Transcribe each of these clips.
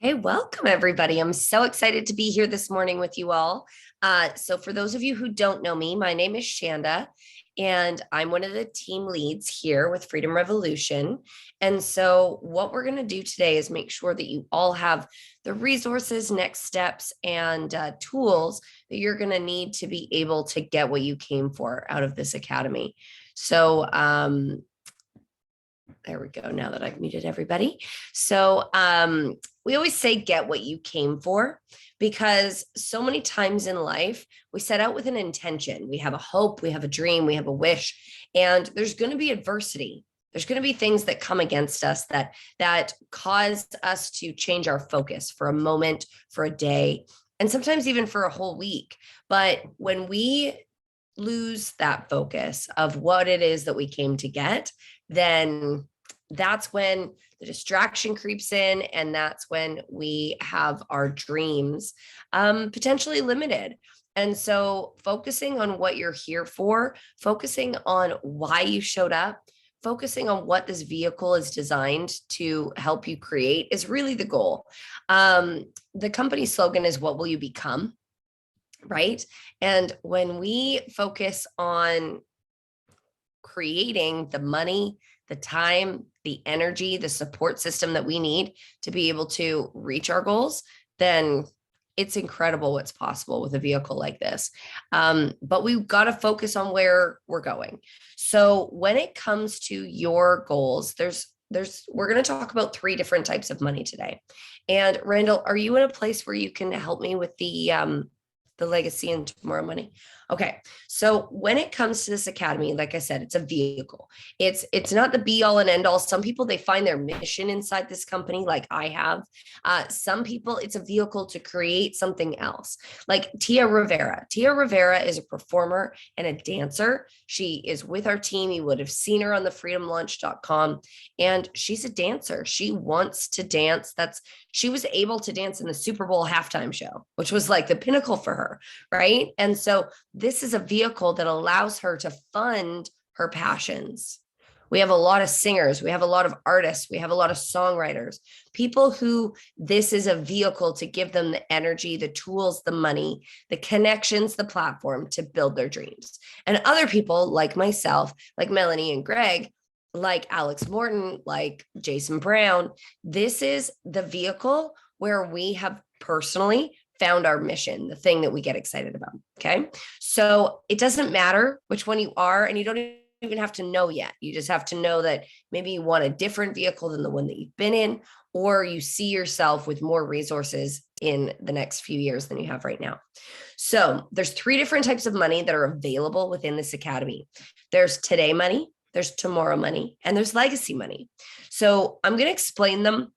Hey, welcome everybody. I'm so excited to be here this morning with you all. So for those of you who don't know me, my name is Shanda, and I'm one of the team leads here with Freedom Revolution. And so what we're going to do today is make sure that you all have the resources, next steps, and tools that you're going to need to be able to get what you came for out of this academy. So there we go. Now that I've muted everybody. So we always say get what you came for, because so many times in life, we set out with an intention. We have a hope, we have a dream, we have a wish, and there's going to be adversity. There's going to be things that come against us that cause us to change our focus for a moment, for a day, and sometimes even for a whole week. But when we lose that focus of what it is that we came to get, then that's when the distraction creeps in, and that's when we have our dreams potentially limited. And so focusing on what you're here for, focusing on why you showed up, focusing on what this vehicle is designed to help you create is really the goal. The company slogan is, "What will you become?" Right? And when we focus on creating the money, the time, the energy, the support system that we need to be able to reach our goals, then it's incredible what's possible with a vehicle like this. But we've got to focus on where we're going. So when it comes to your goals, we're going to talk about three different types of money today. And Randall, are you in a place where you can help me with the legacy and tomorrow money? Okay. So when it comes to this academy, like I said, it's a vehicle. It's not the be all and end all. Some people, they find their mission inside this company, like I have. Some people, it's a vehicle to create something else. Like Tia Rivera. Tia Rivera is a performer and a dancer. She is with our team. You would have seen her on the freedomlaunch.com, and she's a dancer. She wants to dance. She was able to dance in the Super Bowl halftime show, which was like the pinnacle for her, right? And so this is a vehicle that allows her to fund her passions. We have a lot of singers, we have a lot of artists, we have a lot of songwriters, people who this is a vehicle to give them the energy, the tools, the money, the connections, the platform to build their dreams. And other people like myself, like Melanie and Greg, like Alex Morton, like Jason Brown, this is the vehicle where we have personally found our mission, the thing that we get excited about. Okay. So it doesn't matter which one you are, and you don't even have to know yet. You just have to know that maybe you want a different vehicle than the one that you've been in, or you see yourself with more resources in the next few years than you have right now. So there's three different types of money that are available within this academy. There's today money, there's tomorrow money, and there's legacy money. So I'm going to explain them.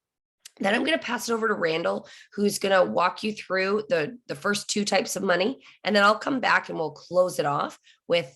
Then I'm going to pass it over to Randall, who's going to walk you through the first two types of money. And then I'll come back and we'll close it off with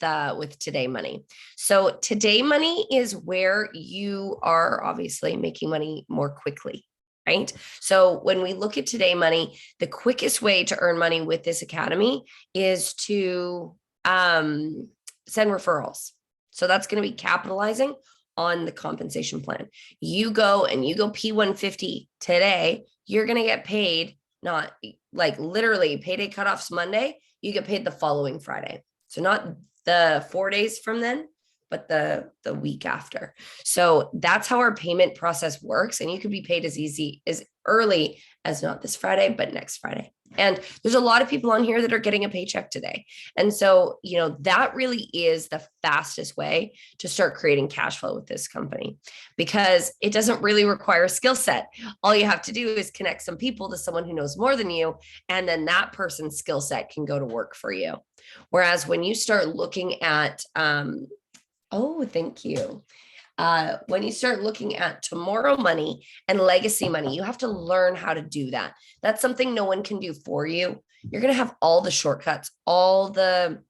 today money. So today money is where you are obviously making money more quickly, right? So when we look at today money, the quickest way to earn money with this academy is to send referrals. So that's going to be capitalizing on the compensation plan. You go P150 today, you're going to get paid, not like literally payday cutoffs Monday, you get paid the following Friday. So not the 4 days from then, but the week after. So that's how our payment process works. And you could be paid as early as not this Friday, but next Friday. And there's a lot of people on here that are getting a paycheck today. And so, that really is the fastest way to start creating cash flow with this company, because it doesn't really require a skill set. All you have to do is connect some people to someone who knows more than you, and then that person's skill set can go to work for you. Whereas when you start looking at, oh, thank you. When you start looking at tomorrow money and legacy money, you have to learn how to do that. That's something no one can do for you. You're going to have all the shortcuts, all the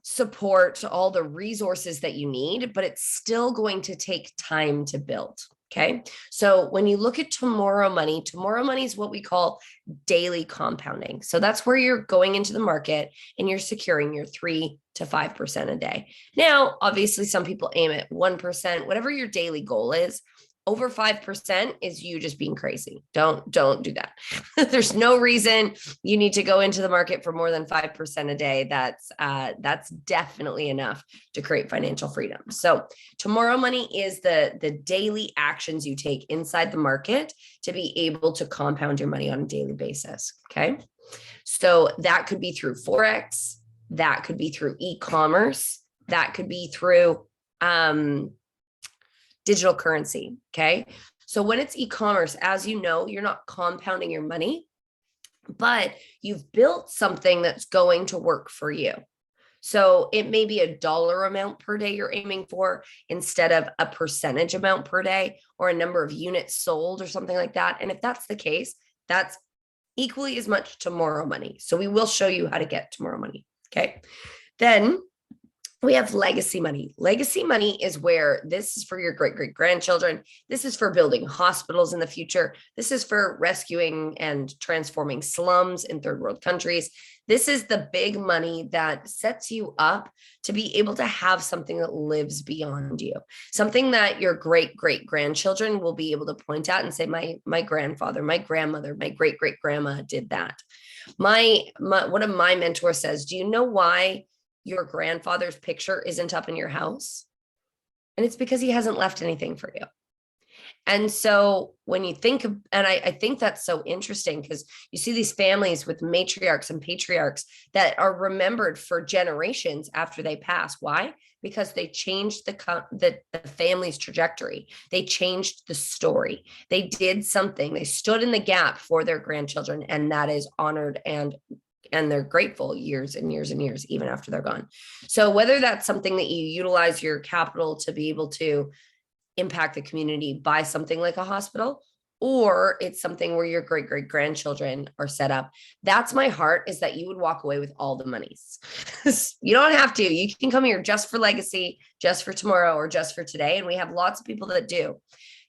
support, all the resources that you need, but it's still going to take time to build. Okay. So when you look at tomorrow money is what we call daily compounding. So that's where you're going into the market and you're securing your 3 to 5% a day. Now, obviously, some people aim at 1%, whatever your daily goal is. Over 5% is you just being crazy. Don't do that. There's no reason you need to go into the market for more than 5% a day. That's definitely enough to create financial freedom. So tomorrow money is the daily actions you take inside the market to be able to compound your money on a daily basis. Okay. So that could be through Forex, that could be through e-commerce, that could be through digital currency. Okay. So when it's e-commerce, as you know, you're not compounding your money, but you've built something that's going to work for you. So it may be a dollar amount per day you're aiming for instead of a percentage amount per day or a number of units sold or something like that. And if that's the case, that's equally as much tomorrow money. So we will show you how to get tomorrow money. Okay. Then we have legacy money. Legacy money is where this is for your great-great-grandchildren. This is for building hospitals in the future. This is for rescuing and transforming slums in third world countries. This is the big money that sets you up to be able to have something that lives beyond you, something that your great-great-grandchildren will be able to point out and say, my grandfather, my grandmother, my great-great-grandma did that. One of my mentors says, do you know why your grandfather's picture isn't up in your house? And it's because he hasn't left anything for you. And so when you think of, and I think that's so interesting because you see these families with matriarchs and patriarchs that are remembered for generations after they pass. Why? Because they changed the family's trajectory. They changed the story. They did something. They stood in the gap for their grandchildren, and that is honored and they're grateful years and years and years, even after they're gone. So whether that's something that you utilize your capital to be able to impact the community by something like a hospital, or it's something where your great-great-grandchildren are set up, that's my heart, is that you would walk away with all the monies. You don't have to. You can come here just for legacy, just for tomorrow, or just for today. And we have lots of people that do.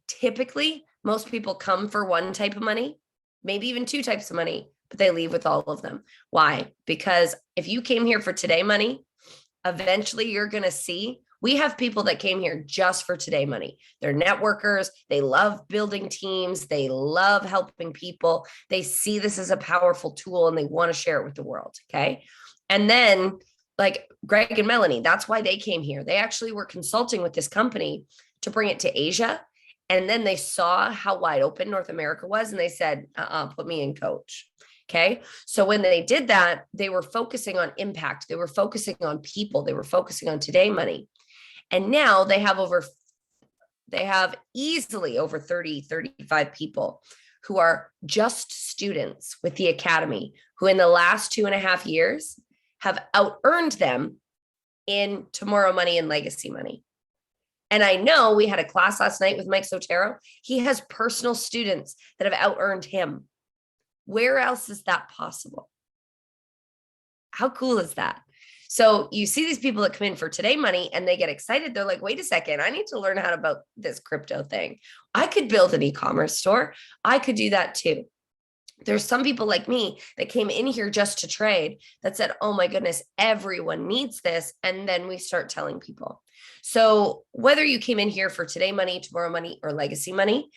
Typically, most people come for one type of money, maybe even two types of money, but they leave with all of them. Why? Because if you came here for today money, eventually you're going to see, we have people that came here just for today money. They're networkers. They love building teams. They love helping people. They see this as a powerful tool and they want to share it with the world. Okay. And then like Greg and Melanie, that's why they came here. They actually were consulting with this company to bring it to Asia. And then they saw how wide open North America was. And they said, put me in, coach. Okay. So when they did that, they were focusing on impact. They were focusing on people. They were focusing on today money. And now they have easily over 30, 35 people who are just students with the Academy, who in the last 2.5 years have out-earned them in tomorrow money and legacy money. And I know we had a class last night with Mike Sotero. He has personal students that have out-earned him. Where else is that possible? How cool is that? So you see these people that come in for today money and they get excited. They're like, wait a second, I need to learn how about this crypto thing. I could build an e-commerce store. I could do that too. There's some people like me that came in here just to trade that said, oh my goodness, everyone needs this. And then we start telling people. So whether you came in here for today money, tomorrow money, or legacy money,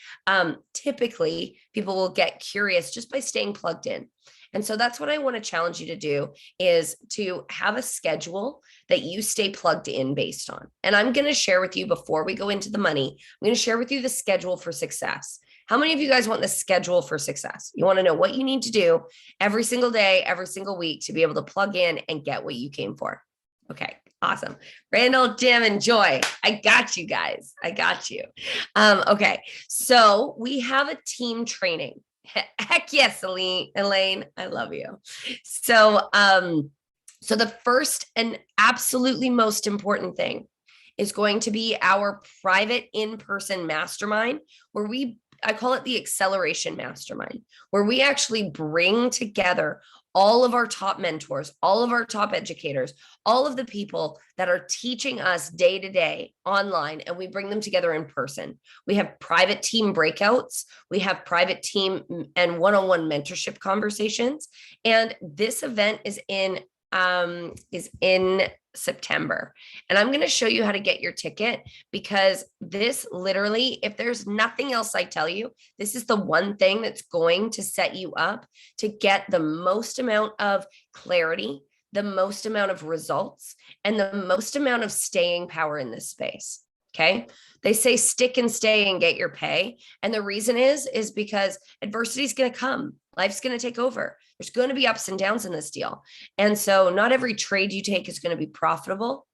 typically people will get curious just by staying plugged in. And so that's what I want to challenge you to do, is to have a schedule that you stay plugged in based on. And I'm going to share with you, before we go into the money, I'm going to share with you the schedule for success. How many of you guys want the schedule for success? You want to know what you need to do every single day, every single week to be able to plug in and get what you came for. Okay, awesome. Randall, Jim, and Joy, I got you guys. I got you. Okay, so we have a team training. Heck yes, Elaine, I love you. So the first and absolutely most important thing is going to be our private in-person mastermind, where I call it the acceleration mastermind, where we actually bring together all of our top mentors, all of our top educators, all of the people that are teaching us day to day online, and we bring them together in person. We have private team breakouts. We have private team and one-on-one mentorship conversations. And this event is in is in September. And I'm going to show you how to get your ticket, because this literally, if there's nothing else I tell you, this is the one thing that's going to set you up to get the most amount of clarity, the most amount of results, and the most amount of staying power in this space. Okay. They say stick and stay and get your pay. And the reason is because adversity is going to come. Life's going to take over. There's going to be ups and downs in this deal. And so not every trade you take is going to be profitable.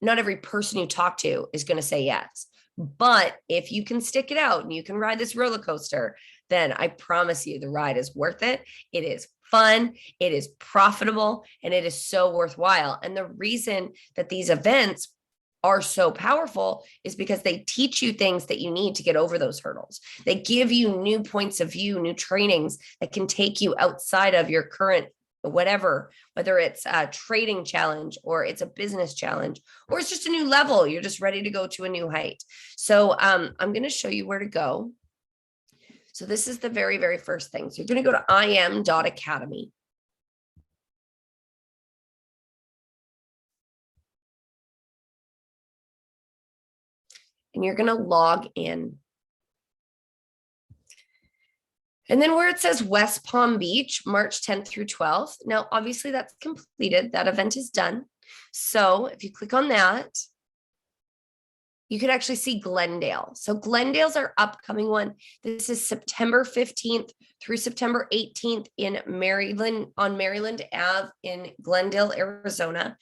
Not every person you talk to is going to say yes. But if you can stick it out and you can ride this roller coaster, then I promise you the ride is worth it. It is fun, it is profitable, and it is so worthwhile. And the reason that these events are so powerful is because they teach you things that you need to get over those hurdles. They give you new points of view, new trainings that can take you outside of your current whatever, whether it's a trading challenge or it's a business challenge, or it's just a new level. You're just ready to go to a new height. So I'm going to show you where to go. So this is the very, very first thing. So you're going to go to im.academy. And you're going to log in. And then where it says West Palm Beach, March 10th through 12th. Now, obviously that's completed. That event is done. So if you click on that, you could actually see Glendale. So Glendale's our upcoming one. This is September 15th through September 18th in Maryland, on Maryland Ave in Glendale, Arizona.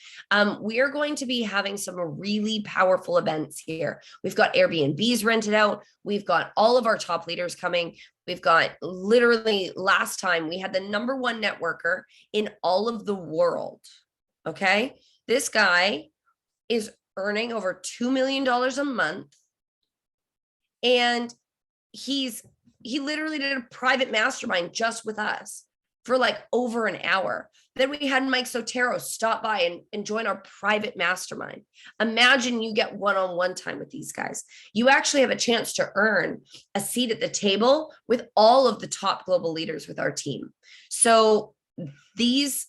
We are going to be having some really powerful events here. We've got Airbnbs rented out. We've got all of our top leaders coming. We've got literally last time we had the #1 networker in all of the world. Okay. This guy is earning over $2 million a month. And he literally did a private mastermind just with us for like over an hour. Then we had Mike Sotero stop by and join our private mastermind. Imagine you get one-on-one time with these guys. You actually have a chance to earn a seat at the table with all of the top global leaders with our team. So these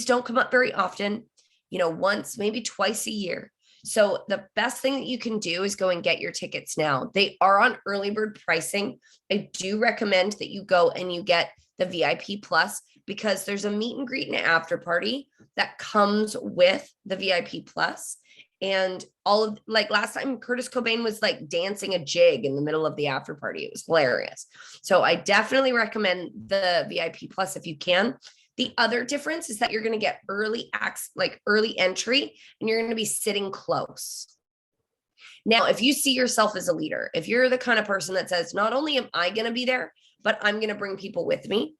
don't come up very often, once, maybe twice a year. So the best thing that you can do is go and get your tickets now. They are on early bird pricing. I do recommend that you go and you get the VIP plus, because there's a meet and greet and after party that comes with the VIP plus. And all of, like last time, Curtis Cobain was like dancing a jig in the middle of the after party. It was hilarious. So I definitely recommend the VIP plus if you can. The other difference is that you're going to get early entry, and you're going to be sitting close. Now, if you see yourself as a leader, if you're the kind of person that says, not only am I going to be there, but I'm going to bring people with me,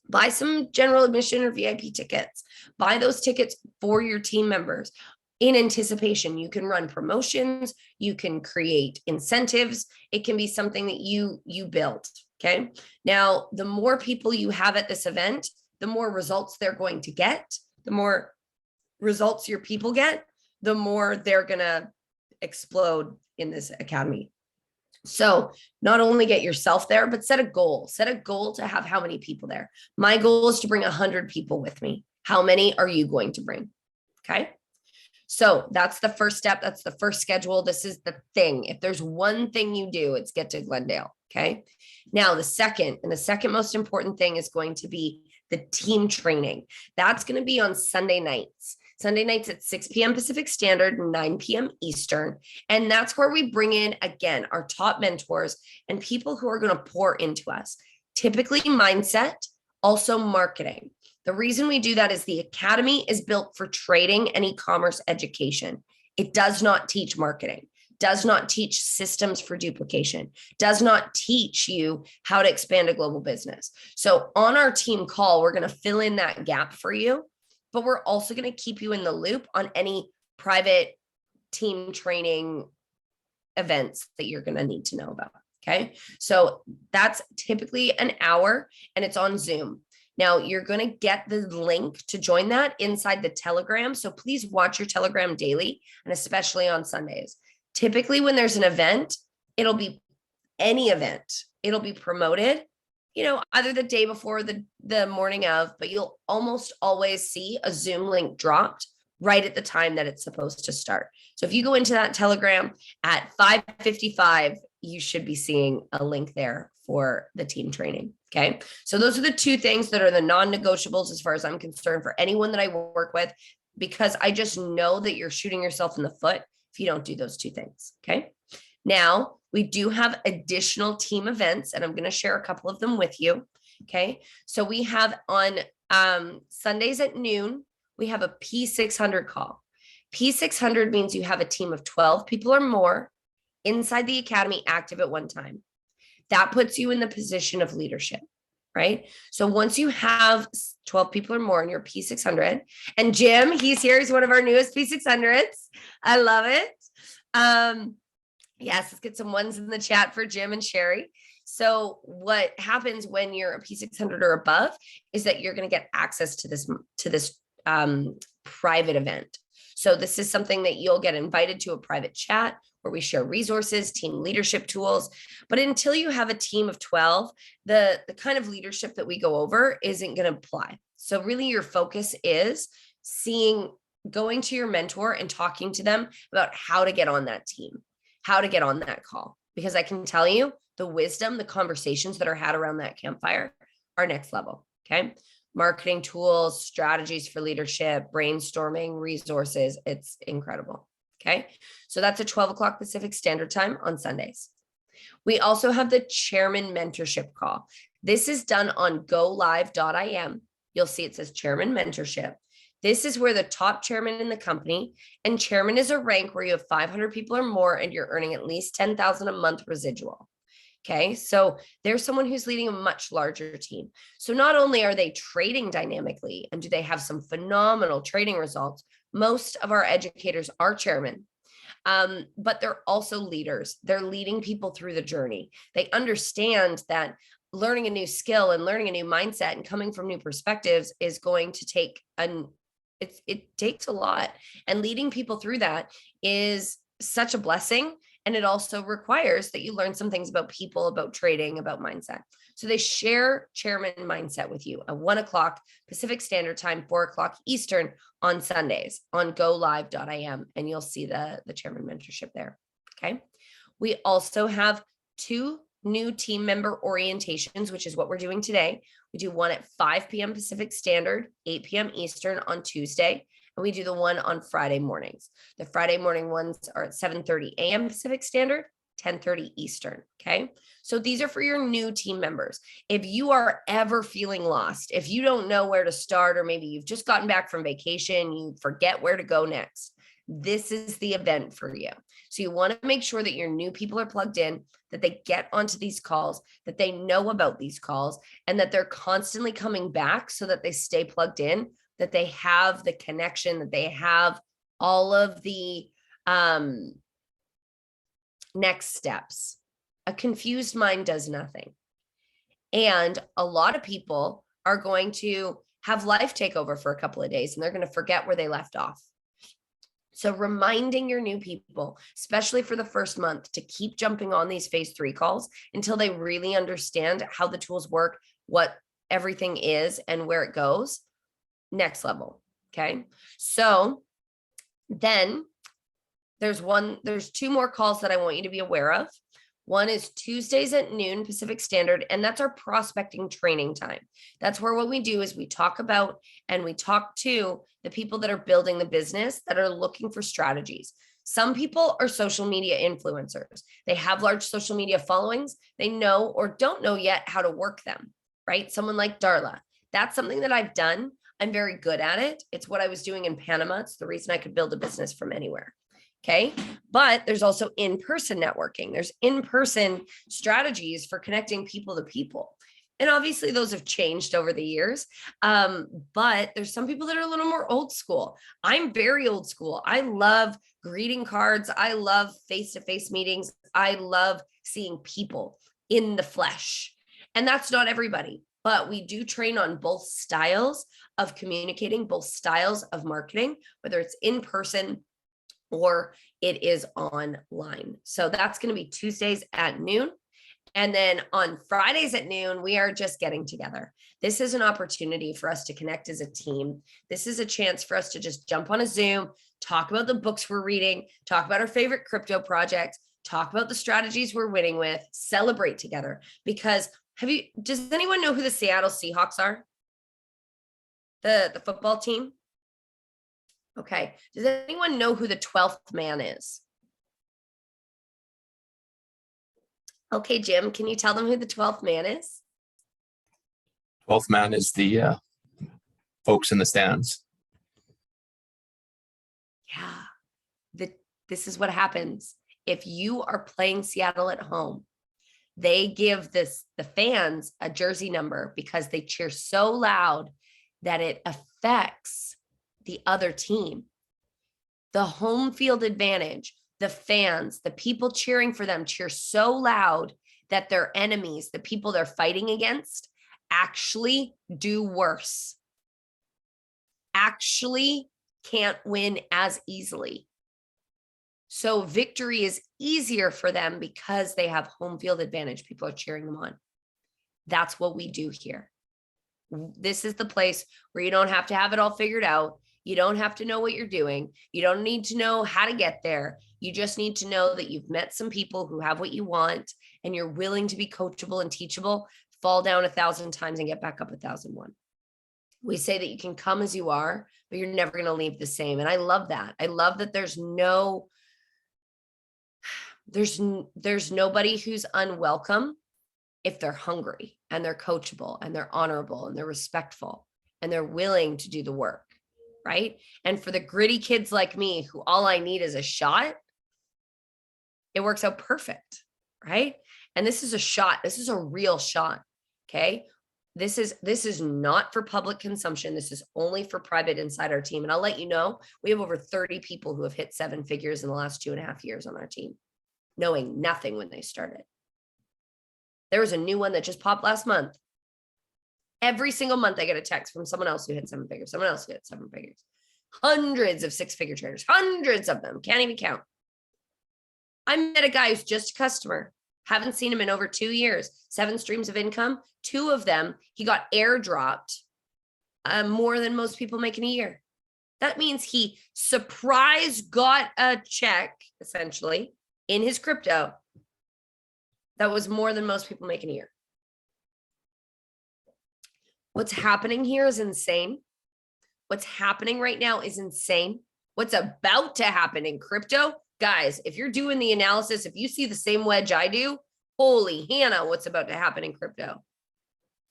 buy some general admission or VIP tickets, buy those tickets for your team members. In anticipation, you can run promotions, you can create incentives. It can be something that you built. Okay. Now, the more people you have at this event, the more results they're going to get. The more results your people get, the more they're going to explode in this academy. So not only get yourself there, but set a goal. Set a goal to have how many people there. My goal is to bring 100 people with me. How many are you going to bring? Okay. So that's the first step. That's the first schedule. This is the thing. If there's one thing you do, it's get to Glendale. Okay. Now the second most important thing is going to be the team training. That's going to be on Sunday nights at 6 p.m. Pacific Standard, 9 p.m. Eastern. And that's where we bring in, again, our top mentors and people who are going to pour into us. Typically mindset, also marketing. The reason we do that is the Academy is built for trading and e-commerce education. It does not teach marketing, does not teach systems for duplication, does not teach you how to expand a global business. So on our team call, we're going to fill in that gap for you, but we're also going to keep you in the loop on any private team training events that you're going to need to know about. Okay. So that's typically an hour and it's on Zoom. Now you're going to get the link to join that inside the Telegram. So please watch your Telegram daily and especially on Sundays. Typically when there's an event, it'll be any event, it'll be promoted either the day before or the morning of, but you'll almost always see a Zoom link dropped right at the time that it's supposed to start. So if you go into that Telegram at 5:55, you should be seeing a link there for the team training. Okay. So those are the two things that are the non-negotiables as far as I'm concerned for anyone that I work with, because I just know that you're shooting yourself in the foot if you don't do those two things. Okay. Now, we do have additional team events, and I'm going to share a couple of them with you. Okay. So we have on Sundays at noon, we have a P600 call. P600 means you have a team of 12 people or more inside the academy active at one time. That puts you in the position of leadership, right? So once you have 12 people or more in your P600, and Jim, he's here, he's one of our newest P600s. I love it. Yes, let's get some ones in the chat for Jim and Sherry. So what happens when you're a P600 or above is that you're going to get access to this private event. So this is something that you'll get invited to a private chat where we share resources, team leadership tools. But until you have a team of 12, the kind of leadership that we go over isn't going to apply. So really your focus is going to your mentor and talking to them about how to get on that team, how to get on that call. Because I can tell you the wisdom, the conversations that are had around that campfire are next level. Okay. Marketing tools, strategies for leadership, brainstorming, resources. It's incredible. Okay. So that's at 12 o'clock Pacific Standard Time on Sundays. We also have the chairman mentorship call. This is done on golive.im. You'll see it says chairman mentorship. This is where the top chairman in the company, and chairman is a rank where you have 500 people or more and you're earning at least 10,000 a month residual. Okay. So there's someone who's leading a much larger team. So not only are they trading dynamically and do they have some phenomenal trading results, most of our educators are chairmen, but they're also leaders. They're leading people through the journey. They understand that learning a new skill and learning a new mindset and coming from new perspectives is going to take it takes a lot, and leading people through that is such a blessing. And it also requires that you learn some things about people, about trading, about mindset. So they share chairman mindset with you at 1 o'clock Pacific Standard Time, 4 o'clock Eastern on Sundays on golive.im. And you'll see the chairman mentorship there. Okay. We also have 2 new team member orientations, which is what we're doing today. We do one at 5 p.m. Pacific Standard, 8 p.m. Eastern on Tuesday. And we do the one on Friday mornings. The Friday morning ones are at 7:30 a.m. Pacific Standard, 10:30 Eastern. Okay. So these are for your new team members. If you are ever feeling lost, if you don't know where to start, or maybe you've just gotten back from vacation, you forget where to go next, this is the event for you. So you want to make sure that your new people are plugged in, that they get onto these calls, that they know about these calls, and that they're constantly coming back so that they stay plugged in, that they have the connection, that they have all of the next steps. A confused mind does nothing. And a lot of people are going to have life take over for a couple of days, and they're going to forget where they left off. So reminding your new people, especially for the first month, to keep jumping on these phase 3 calls until they really understand how the tools work, what everything is, and where it goes. Next level. Okay. So then there's 2 more calls that I want you to be aware of. One is Tuesdays at noon Pacific Standard, and that's our prospecting training time. That's where what we do is we talk about and we talk to the people that are building the business, that are looking for strategies. Some people are social media influencers. They have large social media followings. They know or don't know yet how to work them, right? Someone like Darla. That's something that I've done. I'm very good at it. It's what I was doing in Panama. It's the reason I could build a business from anywhere. Okay. But there's also in-person networking. There's in-person strategies for connecting people to people. And obviously those have changed over the years. But there's some people that are a little more old school. I'm very old school. I love greeting cards. I love face-to-face meetings. I love seeing people in the flesh. And that's not everybody, but we do train on both styles of communicating, both styles of marketing, whether it's in person or it is online. So that's going to be Tuesdays at noon. And then on Fridays at noon, we are just getting together. This is an opportunity for us to connect as a team. This is a chance for us to just jump on a Zoom, talk about the books we're reading, talk about our favorite crypto projects, talk about the strategies we're winning with, celebrate together. Because does anyone know who the Seattle Seahawks are? The football team? Okay. Does anyone know who the 12th man is? Okay, Jim, can you tell them who the 12th man is? 12th man is the folks in the stands. Yeah. This is what happens. If you are playing Seattle at home, they give the fans a jersey number because they cheer so loud that it affects the other team. The home field advantage, the fans, the people cheering for them cheer so loud that their enemies, the people they're fighting against, actually do worse, actually can't win as easily. So victory is easier for them because they have home field advantage. People are cheering them on. That's what we do here. This is the place where you don't have to have it all figured out. You don't have to know what you're doing. You don't need to know how to get there. You just need to know that you've met some people who have what you want and you're willing to be coachable and teachable, fall down 1,000 times and get back up 1,001. We say that you can come as you are, but you're never going to leave the same. And I love that. I love that there's nobody who's unwelcome if they're hungry and they're coachable and they're honorable and they're respectful and they're willing to do the work, right? And for the gritty kids like me, who all I need is a shot, it works out perfect, right? And this is a shot. This is a real shot, okay? This is not for public consumption. This is only for private inside our team. And I'll let you know, we have over 30 people who have hit 7 figures in the last 2.5 years on our team, knowing nothing when they started. There was a new one that just popped last month. Every single month I get a text from someone else who hit 7 figures, someone else who hit 7 figures. Hundreds of 6-figure traders, hundreds of them, can't even count. I met a guy who's just a customer. Haven't seen him in over 2 years. 7 streams of income. 2 of them, he got airdropped more than most people make in a year. That means he surprise got a check, essentially, in his crypto that was more than most people make in a year. What's happening here is insane. What's happening right now is insane. What's about to happen in crypto, guys, if you're doing the analysis, if you see the same wedge I do, holy Hannah, what's about to happen in crypto?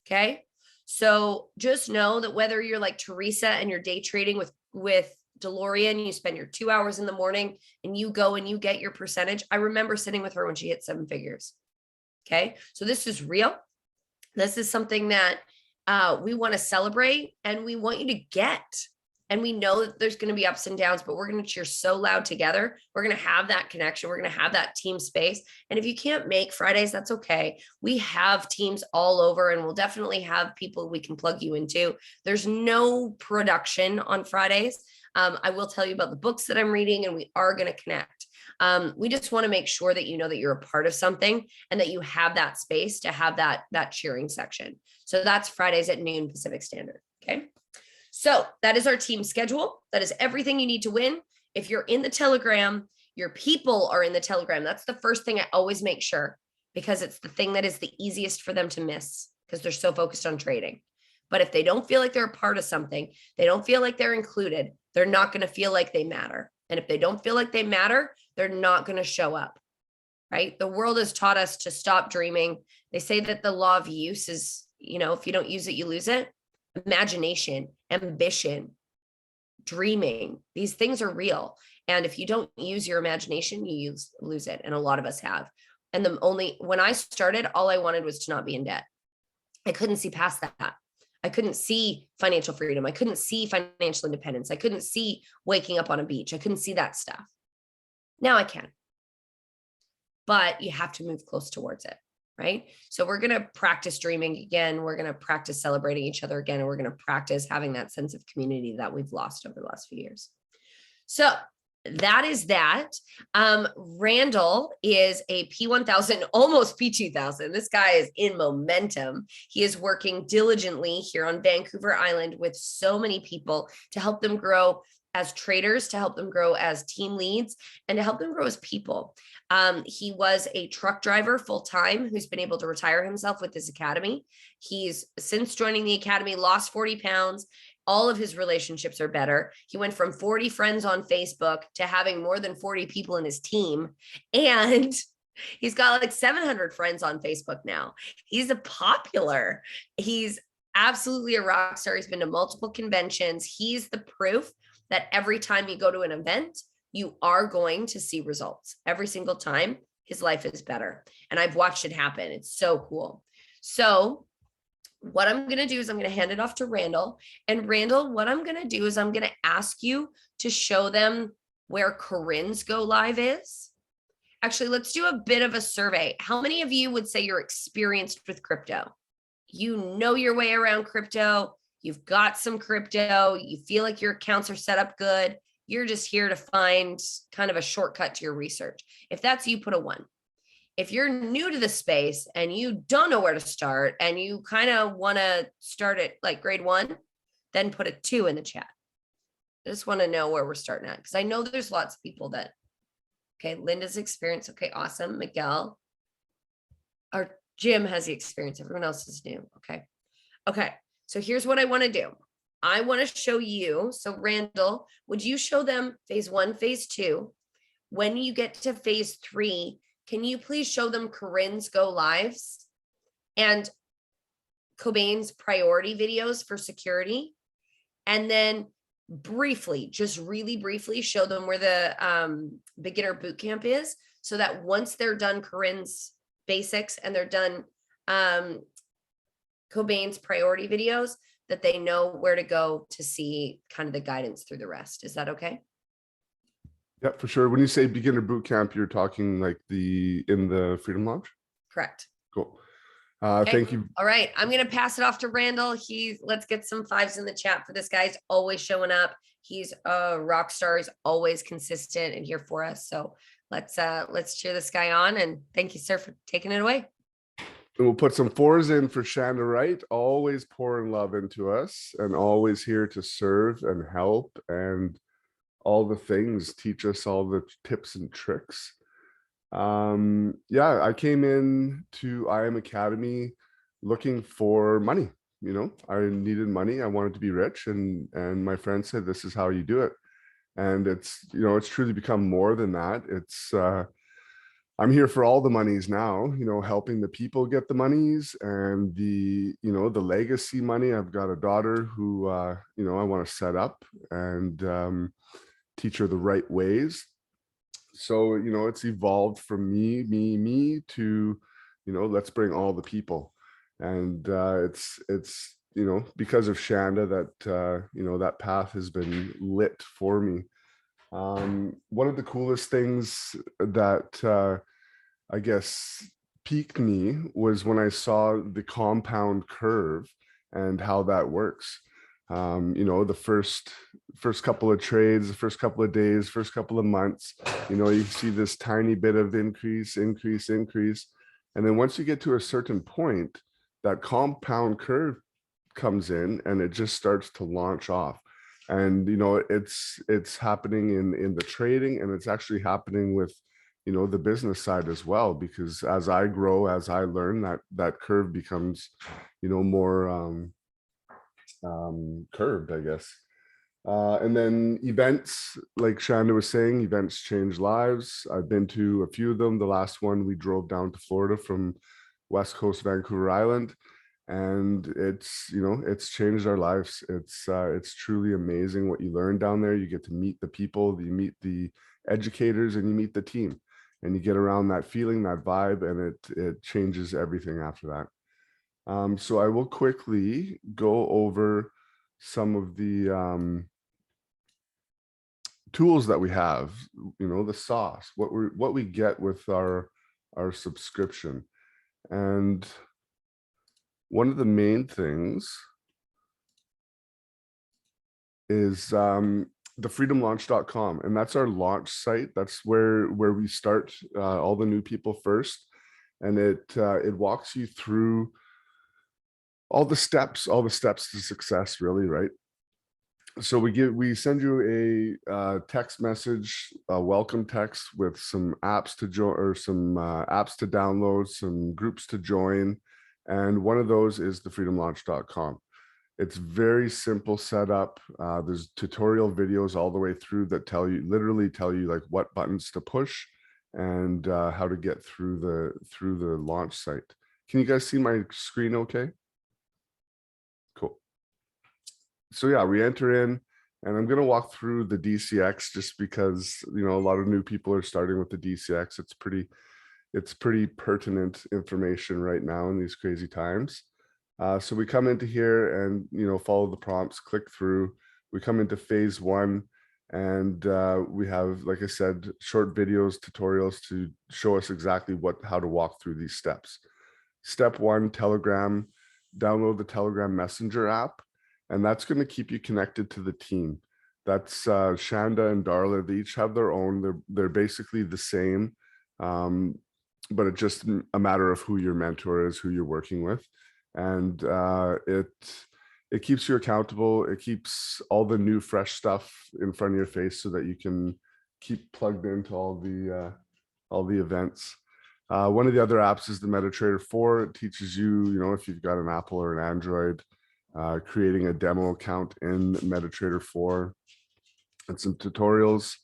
Okay. So just know that whether you're like Teresa and you're day trading with DeLorean, you spend your 2 hours in the morning and you go and you get your percentage. I remember sitting with her when she hit 7 figures. Okay. So this is real. This is something that we want to celebrate and we want you to get. And we know that there's going to be ups and downs, but we're going to cheer so loud together. We're going to have that connection. We're going to have that team space. And if you can't make Fridays, that's okay. We have teams all over and we'll definitely have people we can plug you into. There's no production on Fridays. I will tell you about the books that I'm reading and we are going to connect. We just want to make sure that you know that you're a part of something and that you have that space to have that cheering section. So that's Fridays at noon Pacific Standard. Okay. So that is our team schedule. That is everything you need to win. If you're in the Telegram, your people are in the Telegram. That's the first thing I always make sure, because it's the thing that is the easiest for them to miss because they're so focused on trading. But if they don't feel like they're a part of something, they don't feel like they're included, they're not going to feel like they matter. And if they don't feel like they matter, they're not going to show up, right? The world has taught us to stop dreaming. They say that the law of use is, if you don't use it, you lose it. Imagination, ambition, dreaming, these things are real. And if you don't use your imagination, you lose it. And a lot of us have. And when I started, all I wanted was to not be in debt. I couldn't see past that. I couldn't see financial freedom. I couldn't see financial independence. I couldn't see waking up on a beach. I couldn't see that stuff. Now I can. But you have to move close towards it. Right? So we're going to practice dreaming again. We're going to practice celebrating each other again. And we're going to practice having that sense of community that we've lost over the last few years. So that is that. Randall is a P1000, almost P2000. This guy is in momentum. He is working diligently here on Vancouver Island with so many people to help them grow as traders, to help them grow as team leads, and to help them grow as people. He was a truck driver full-time who's been able to retire himself with his academy. He's since joining the academy, lost 40 pounds. All of his relationships are better. He went from 40 friends on Facebook to having more than 40 people in his team. And he's got like 700 friends on Facebook now. He's a popular. He's absolutely a rock star. He's been to multiple conventions. He's the proof that every time you go to an event, you are going to see results. Every single time, his life is better. And I've watched it happen. It's so cool. So what I'm going to do is I'm going to hand it off to Randall. And Randall, what I'm going to do is I'm going to ask you to show them where Corinne's Go Live is. Actually, let's do a bit of a survey. How many of you would say you're experienced with crypto? You know your way around crypto. You've got some crypto. You feel like your accounts are set up good. You're just here to find kind of a shortcut to your research. If that's you, put a 1. If you're new to the space and you don't know where to start and you kind of want to start at like grade 1, then put a 2 in the chat. I just want to know where we're starting at, because I know there's lots of people that, okay, Linda's experience. Okay, awesome. Miguel. Our Jim has the experience. Everyone else is new. Okay. Okay. So here's what I want to do. I want to show you. So Randall, would you show them phase 1, phase 2? When you get to phase 3, can you please show them Corinne's Go Lives and Cobain's priority videos for security? And then briefly, just really briefly, show them where the beginner bootcamp is, so that once they're done Corinne's basics and they're done Cobain's priority videos, that they know where to go to see kind of the guidance through the rest. Is that okay? Yeah, for sure. When you say beginner boot camp, you're talking like in the Freedom Lounge? Correct. Cool. Okay. Thank you. All right. I'm going to pass it off to Randall. Let's get some 5s in the chat for this guy. He's always showing up. He's a rock star. He's always consistent and here for us. So let's cheer this guy on. And thank you, sir, for taking it away. And we'll put some 4s in for Shanda Wright, always pouring love into us and always here to serve and help and all the things, teach us all the tips and tricks. Yeah, I came in to IM Academy looking for money. You know, I needed money. I wanted to be rich, and my friend said, this is how you do it. And it's, you know, it's truly become more than that. It's I'm here for all the monies now, you know, helping the people get the monies and the, you know, the legacy money. I've got a daughter who, you know, I want to set up and teach her the right ways. So, you know, it's evolved from me to, you know, let's bring all the people. And it's, you know, because of Shanda that, you know, that path has been lit for me. One of the coolest things that I guess piqued me was when I saw the compound curve and how that works. You know, the first couple of trades, the first couple of days, first couple of months, you know, you see this tiny bit of increase. And then once you get to a certain point, that compound curve comes in and it just starts to launch off. And, you know, it's happening in the trading, and it's actually happening with, you know, the business side as well, because as I grow, as I learn, that curve becomes, you know, more curved, I guess. And then events, like Shanda was saying, events change lives. I've been to a few of them. The last one, we drove down to Florida from West Coast Vancouver Island, and it's, you know, it's changed our lives. It's truly amazing what you learn down there. You get to meet the people, you meet the educators, and you meet the team, and you get around that feeling, that vibe, and it changes everything after that. So I will quickly go over some of the tools that we have, you know, the sauce, what we get with our subscription. And one of the main things is thefreedomlaunch.com, and that's our launch site. That's where we start all the new people first, and it walks you through all the steps to success, really, right? So we send you a text message, a welcome text with some apps to join, or some apps to download, some groups to join, and one of those is thefreedomlaunch.com. It's very simple setup. There's tutorial videos all the way through that literally tell you like what buttons to push and how to get through the launch site. Can you guys see my screen okay? Cool. So yeah, we enter in, and I'm going to walk through the DCX just because, you know, a lot of new people are starting with the DCX. It's pretty pertinent information right now in these crazy times. So we come into here and, you know, follow the prompts, click through. We come into phase 1, and we have, like I said, short videos, tutorials to show us exactly how to walk through these steps. Step 1, Telegram. Download the Telegram Messenger app, and that's going to keep you connected to the team. That's Shanda and Darla. They each have their own. They're basically the same, but it's just a matter of who your mentor is, who you're working with. And it keeps you accountable. It keeps all the new fresh stuff in front of your face so that you can keep plugged into all the events. One of the other apps is the MetaTrader 4. It teaches you, you know, if you've got an Apple or an Android, creating a demo account in MetaTrader 4, and some tutorials.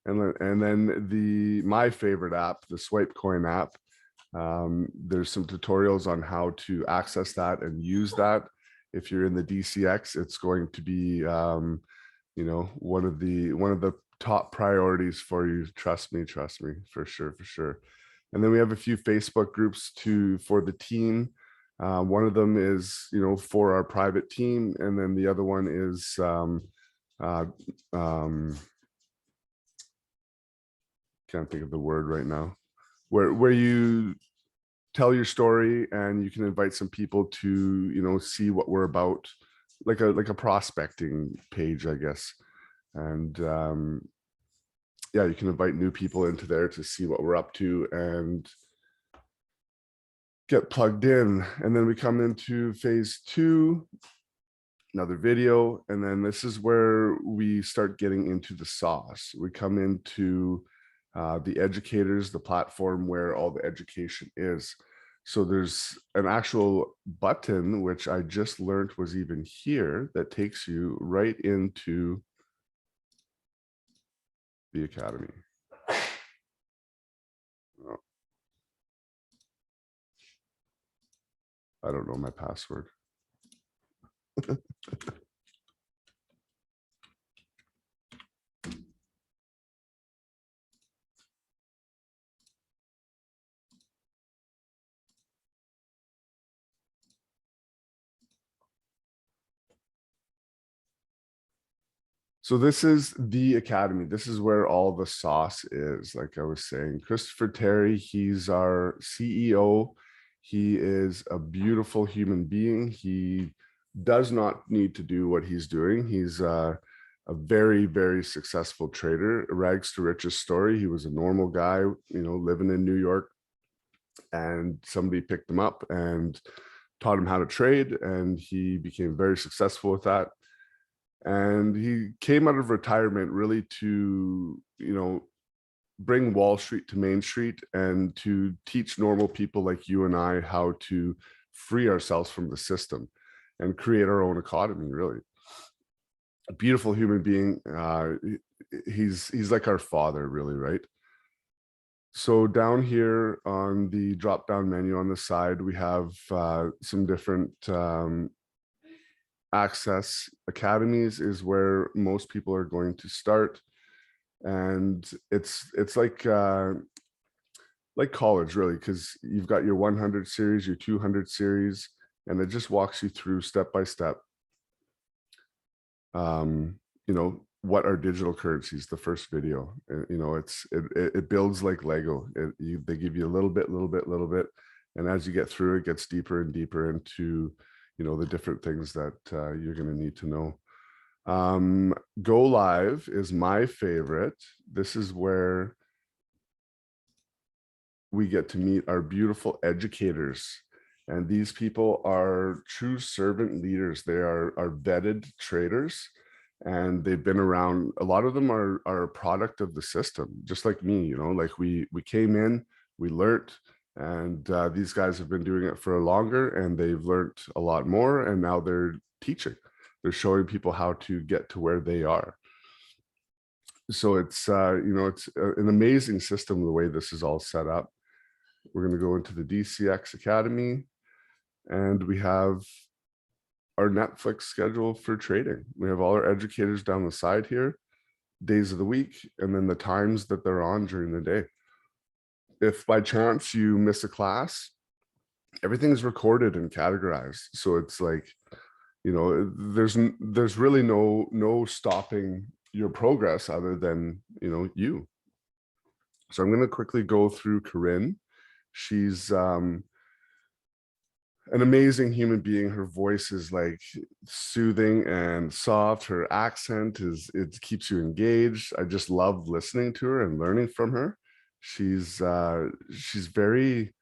And then my favorite app, the Swipe Coin app. There's some tutorials on how to access that and use that. If you're in the DCX, it's going to be, you know, one of the top priorities for you. Trust me, for sure. And then we have a few Facebook groups for the team. One of them is, you know, for our private team, and then the other one is can't think of the word right now, where you tell your story and you can invite some people to, you know, see what we're about, like a prospecting page, I guess. And yeah, you can invite new people into there to see what we're up to and get plugged in. And then we come into phase 2, another video, and then this is where we start getting into the sauce. We come into the educators, the platform where all the education is. So there's an actual button, which I just learned was even here, that takes you right into the Academy. Oh. I don't know my password. So this is the Academy. This is where all the sauce is. Like I was saying, Christopher Terry, he's our CEO. He is a beautiful human being. He does not need to do what he's doing. He's a very, very successful trader. Rags to riches story. He was a normal guy, you know, living in New York, and somebody picked him up and taught him how to trade, and he became very successful with that. And he came out of retirement really to, you know, bring Wall Street to Main Street and to teach normal people like you and I how to free ourselves from the system and create our own economy, really. A beautiful human being. He's like our father, really, right? So down here on the drop-down menu on the side, we have some different access. Academies is where most people are going to start, and it's like college, really, because you've got your 100 series, your 200 series, and it just walks you through step by step. You know, what are digital currencies? The first video, you know, it builds like Lego. They give you a little bit, and as you get through, it gets deeper and deeper into, you know, the different things that you're going to need to know. Go live is my favorite. This is where we get to meet our beautiful educators. And these people are true servant leaders. They are vetted traders, and they've been around. A lot of them are a product of the system, just like me, you know, like we came in, we learned, and these guys have been doing it for longer, and they've learned a lot more, and now they're teaching. They're showing people how to get to where they are. So it's, you know, it's an amazing system, the way this is all set up. We're going to go into the DCX Academy, and we have our Netflix schedule for trading. We have all our educators down the side here, days of the week, and then the times that they're on during the day. If by chance you miss a class, everything's recorded and categorized. So it's like, you know, there's really no stopping your progress other than, you know, you. So I'm going to quickly go through Corinne. She's an amazing human being. Her voice is like soothing and soft. Her accent it keeps you engaged. I just love listening to her and learning from her. She's very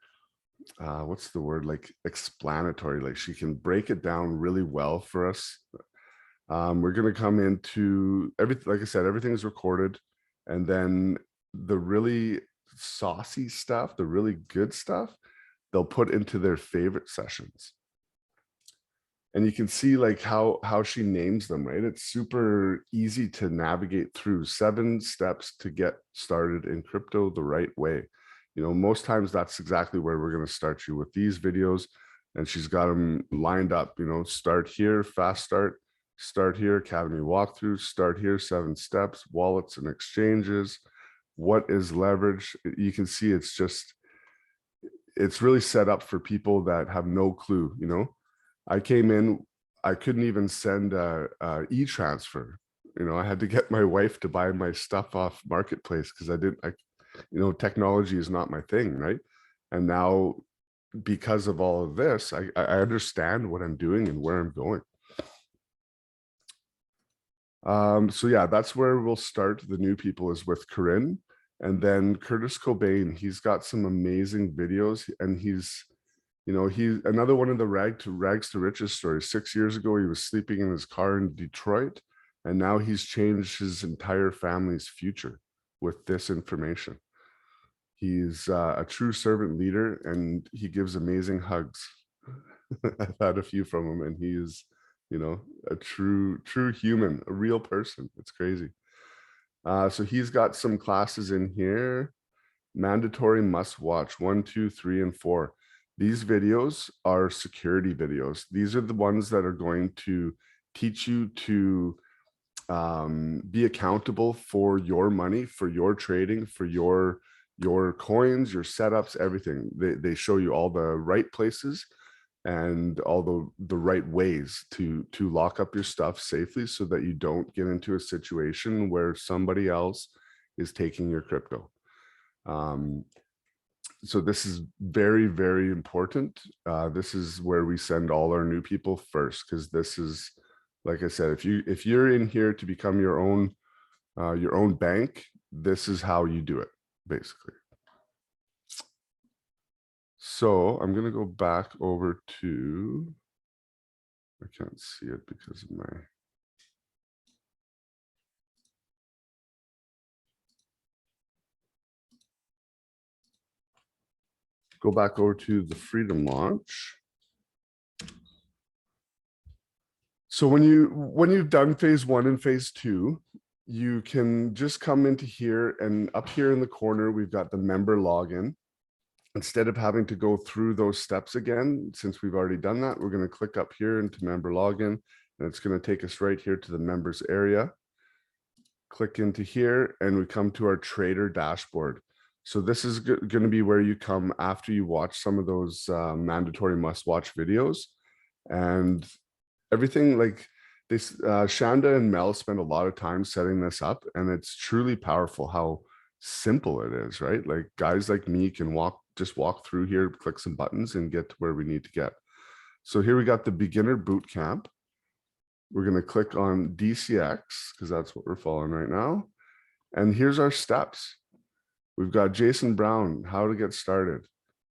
what's the word, like explanatory. Like she can break it down really well for us. We're going to come into everything. Like I said, everything is recorded, and then the really saucy stuff, the really good stuff, they'll put into their favorite sessions. And you can see like how she names them, right? It's super easy to navigate through. 7 steps to get started in crypto the right way. You know, most times that's exactly where we're going to start you with these videos. And she's got them lined up, you know, start here, fast start here, Academy walkthrough, start here, 7 steps, wallets and exchanges. What is leverage? You can see it's really set up for people that have no clue. You know, I came in, I couldn't even send a e-transfer. You know, I had to get my wife to buy my stuff off Marketplace because you know, technology is not my thing, right? And now, because of all of this, I understand what I'm doing and where I'm going. So yeah, that's where we'll start. The new people is with Corinne. And then Curtis Cobain, he's got some amazing videos, and he's, you know, he's another one of the rags to riches stories. 6 years ago, he was sleeping in his car in Detroit, and now he's changed his entire family's future with this information. He's a true servant leader, and he gives amazing hugs. I've had a few from him, and he is, you know, a true human, a real person. It's crazy. So he's got some classes in here. Mandatory must watch 1, 2, 3, and 4. These videos are security videos. These are the ones that are going to teach you to be accountable for your money, for your trading, for your coins, your setups, everything. They show you all the right places and all the right ways to lock up your stuff safely, so that you don't get into a situation where somebody else is taking your crypto. So this is very, very important. This is where we send all our new people first, because this is, like I said, if you're in here to become your own bank, this is how you do it, basically. So I'm going to go back over to, I can't see it because of my, go back over to the Freedom launch. So when you've done phase 1 and phase 2, you can just come into here, and up here in the corner, we've got the member login. Instead of having to go through those steps again, since we've already done that, we're going to click up here into member login, and it's going to take us right here to the members area. Click into here, and we come to our trader dashboard. So this is going to be where you come after you watch some of those mandatory must-watch videos, and everything. Like this, Shanda and Mel spend a lot of time setting this up, and it's truly powerful how simple it is, right? Like guys like me can just walk through here, click some buttons, and get to where we need to get. So here we got the beginner boot camp. We're going to click on DCX because that's what we're following right now. And here's our steps. We've got Jason Brown, how to get started.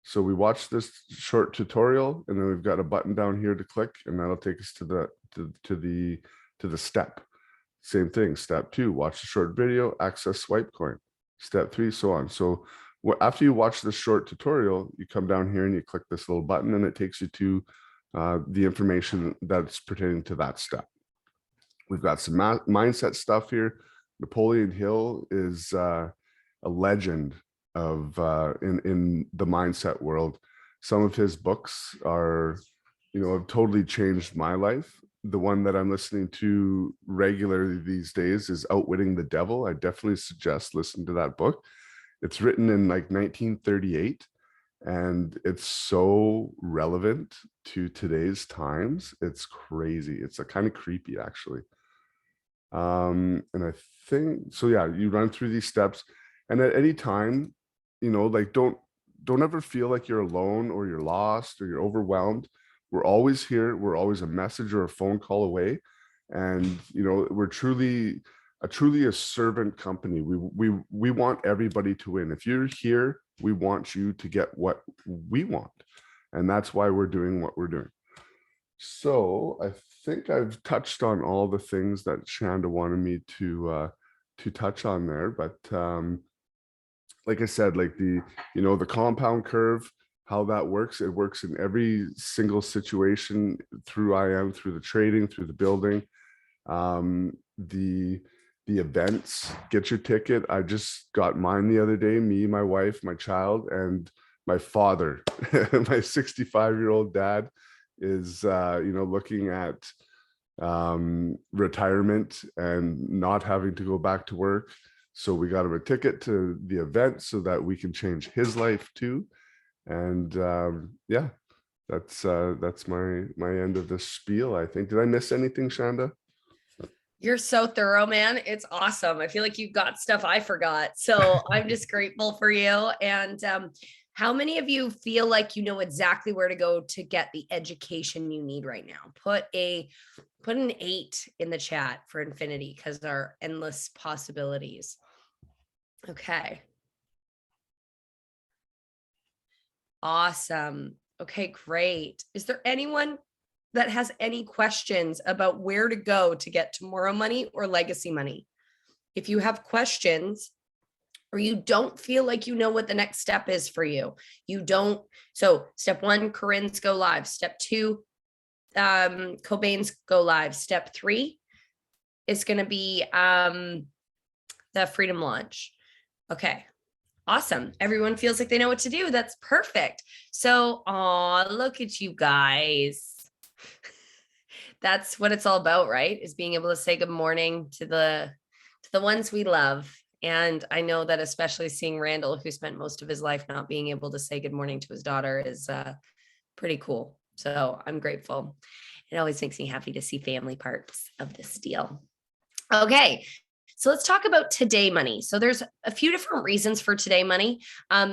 So we watch this short tutorial, and then we've got a button down here to click, and that'll take us to the step. Same thing. Step 2, watch the short video, access swipe coin. Step 3, so on. So after you watch this short tutorial, you come down here and you click this little button, and it takes you to the information that's pertaining to that step. We've got some mindset stuff here. Napoleon Hill is a legend of in the mindset world. Some of his books are, have totally changed my life. The one that I'm listening to regularly these days is Outwitting the Devil. I definitely suggest listening to that book. It's written in like 1938, and it's so relevant to today's times. It's crazy. It's a kind of creepy, actually. And I think so. Yeah, you run through these steps, and at any time, like don't ever feel like you're alone or you're lost or you're overwhelmed. We're always here. We're always a message or a phone call away, and we're truly a servant company. We want everybody to win. If you're here, we want you to get what we want, and that's why we're doing what we're doing. So I think I've touched on all the things that Shanda wanted me to touch on there, but like I said, like the compound curve, how that works, it works in every single situation through IM, through the trading, through the building, the events. Get your ticket. I just got mine the other day, me, my wife, my child, and my father. My 65-year-old dad is looking at retirement and not having to go back to work. So we got him a ticket to the event so that we can change his life too. And yeah, that's my end of the spiel, I think. Did I miss anything, Shanda? You're so thorough, man. It's awesome. I feel like you've got stuff I forgot. So I'm just grateful for you. And how many of you feel like you know exactly where to go to get the education you need right now? Put an 8 in the chat for infinity, because there are endless possibilities. Okay. Awesome. Okay, great. Is there anyone that has any questions about where to go to get tomorrow money or legacy money? If you have questions, or you don't feel like you know what the next step is for you, so step 1, Corinne's go live. Step 2, Cobain's go live. Step 3 is going to be the freedom launch. Okay. Awesome. Everyone feels like they know what to do. That's perfect. So, look at you guys. That's what it's all about, right? Is being able to say good morning to the ones we love. And I know that especially seeing Randall, who spent most of his life not being able to say good morning to his daughter, is pretty cool. So I'm grateful. It always makes me happy to see family parts of this deal. Okay. So let's talk about today money. So there's a few different reasons for today money.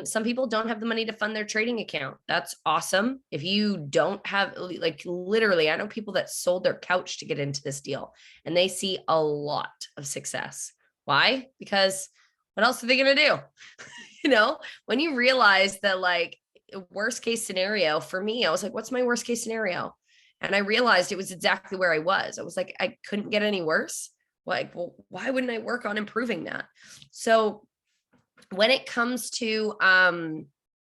Some people don't have the money to fund their trading account. That's awesome. If you don't have, like, literally, I know people that sold their couch to get into this deal, and they see a lot of success. Why? Because what else are they going to do? When you realize that, like, worst case scenario for me, I was like, what's my worst case scenario? And I realized it was exactly where I was. I was like, I couldn't get any worse. Like, well, why wouldn't I work on improving that? So when it comes to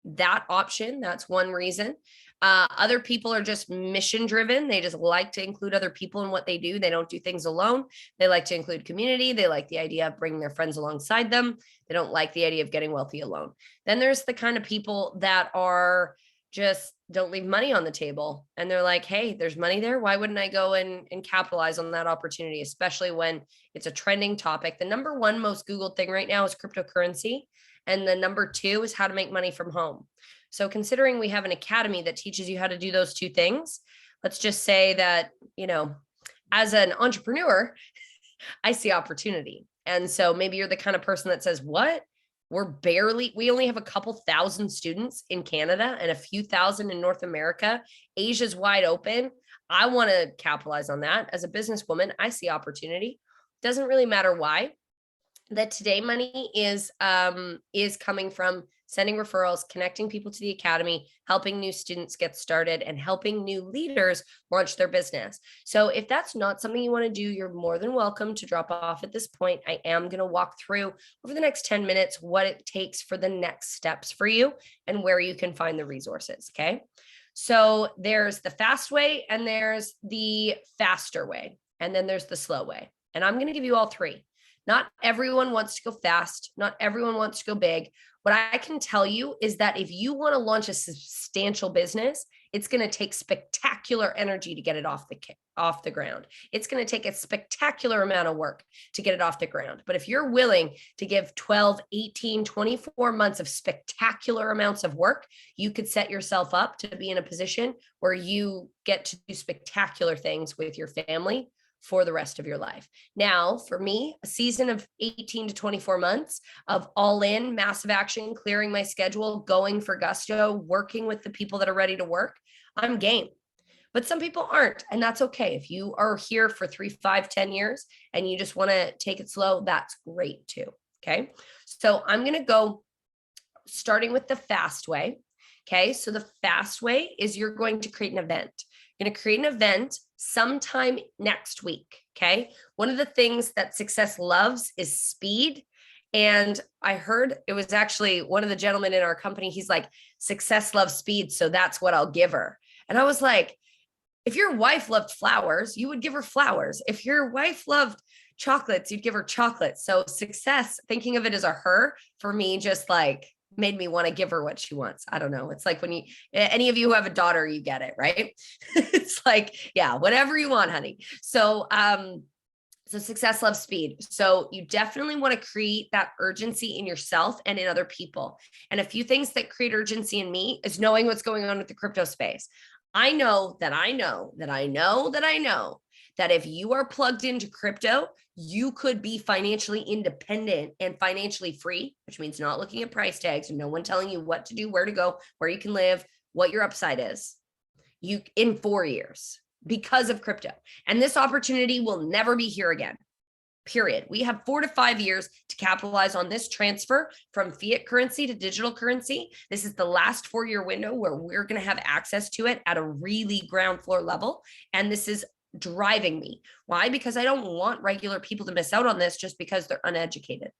that option, that's one reason. Other people are just mission driven. They just like to include other people in what they do. They don't do things alone. They like to include community. They like the idea of bringing their friends alongside them. They don't like the idea of getting wealthy alone. Then there's the kind of people that are just don't leave money on the table. And they're like, hey, there's money there. Why wouldn't I go and capitalize on that opportunity, especially when it's a trending topic? The number 1 most Googled thing right now is cryptocurrency. And the number 2 is how to make money from home. So considering we have an academy that teaches you how to do those 2 things, let's just say that, as an entrepreneur, I see opportunity. And so maybe you're the kind of person that says, what? We only have a couple thousand students in Canada and a few thousand in North America. Asia's wide open. I want to capitalize on that. As a businesswoman, I see opportunity. Doesn't really matter why. That today money is coming from sending referrals, connecting people to the academy, helping new students get started, and helping new leaders launch their business. So if that's not something you want to do, you're more than welcome to drop off at this point. I am going to walk through over the next 10 minutes what it takes for the next steps for you and where you can find the resources. Okay. So there's the fast way and there's the faster way, and then there's the slow way. And I'm going to give you all three. Not everyone wants to go fast. Not everyone wants to go big. What I can tell you is that if you want to launch a substantial business, it's going to take spectacular energy to get it off the ground. It's going to take a spectacular amount of work to get it off the ground. But if you're willing to give 12, 18, 24 months of spectacular amounts of work, you could set yourself up to be in a position where you get to do spectacular things with your family for the rest of your life. Now, for me, a season of 18 to 24 months of all in, massive action, clearing my schedule, going for gusto, working with the people that are ready to work, I'm game. But some people aren't, and that's okay. If you are here for 3, 5, 10 years and you just want to take it slow, that's great too. Okay. So I'm going to go starting with the fast way. Okay. So the fast way is you're going to create an event. You're going to create an event sometime next week. Okay. One of the things that success loves is speed. And I heard it was actually one of the gentlemen in our company. He's like, success loves speed. So that's what I'll give her. And I was like, if your wife loved flowers, you would give her flowers. If your wife loved chocolates, you'd give her chocolates. So success, thinking of it as a her, for me, just like made me want to give her what she wants. I don't know. It's like when any of you who have a daughter, you get it, right? It's like, yeah, whatever you want, honey. So success loves speed. So you definitely want to create that urgency in yourself and in other people. And a few things that create urgency in me is knowing what's going on with the crypto space. I know that if you are plugged into crypto, you could be financially independent and financially free, which means not looking at price tags and no one telling you what to do, where to go, where you can live, what your upside is, you in 4 years because of crypto. And this opportunity will never be here again. Period. We have 4 to 5 years to capitalize on this transfer from fiat currency to digital currency. This is the last 4-year window where we're going to have access to it at a really ground floor level. And this is driving me. Why? Because I don't want regular people to miss out on this just because they're uneducated.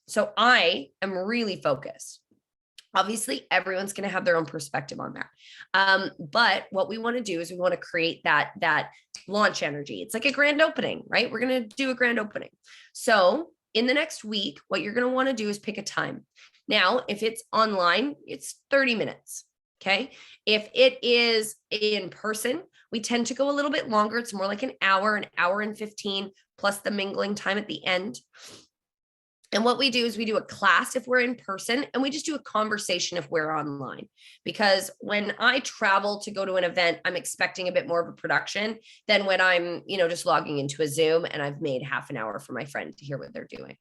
So I am really focused. Obviously, everyone's going to have their own perspective on that. But what we want to do is we want to create that launch energy. It's like a grand opening, right? We're going to do a grand opening. So in the next week, what you're going to want to do is pick a time. Now, if it's online, it's 30 minutes. Okay. If it is in person, we tend to go a little bit longer. It's more like an hour and 15 plus the mingling time at the end. And what we do is we do a class if we're in person, and we just do a conversation if we're online. Because when I travel to go to an event, I'm expecting a bit more of a production than when I'm, just logging into a Zoom and I've made half an hour for my friend to hear what they're doing.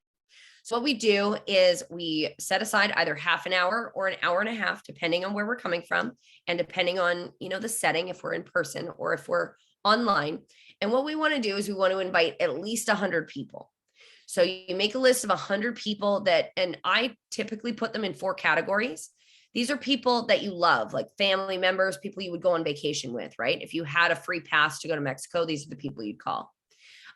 So what we do is we set aside either half an hour or an hour and a half, depending on where we're coming from and depending on, the setting, if we're in person or if we're online. And what we want to do is we want to invite at least 100 people. So you make a list of 100 people and I typically put them in 4 categories. These are people that you love, like family members, people you would go on vacation with, right? If you had a free pass to go to Mexico, these are the people you'd call.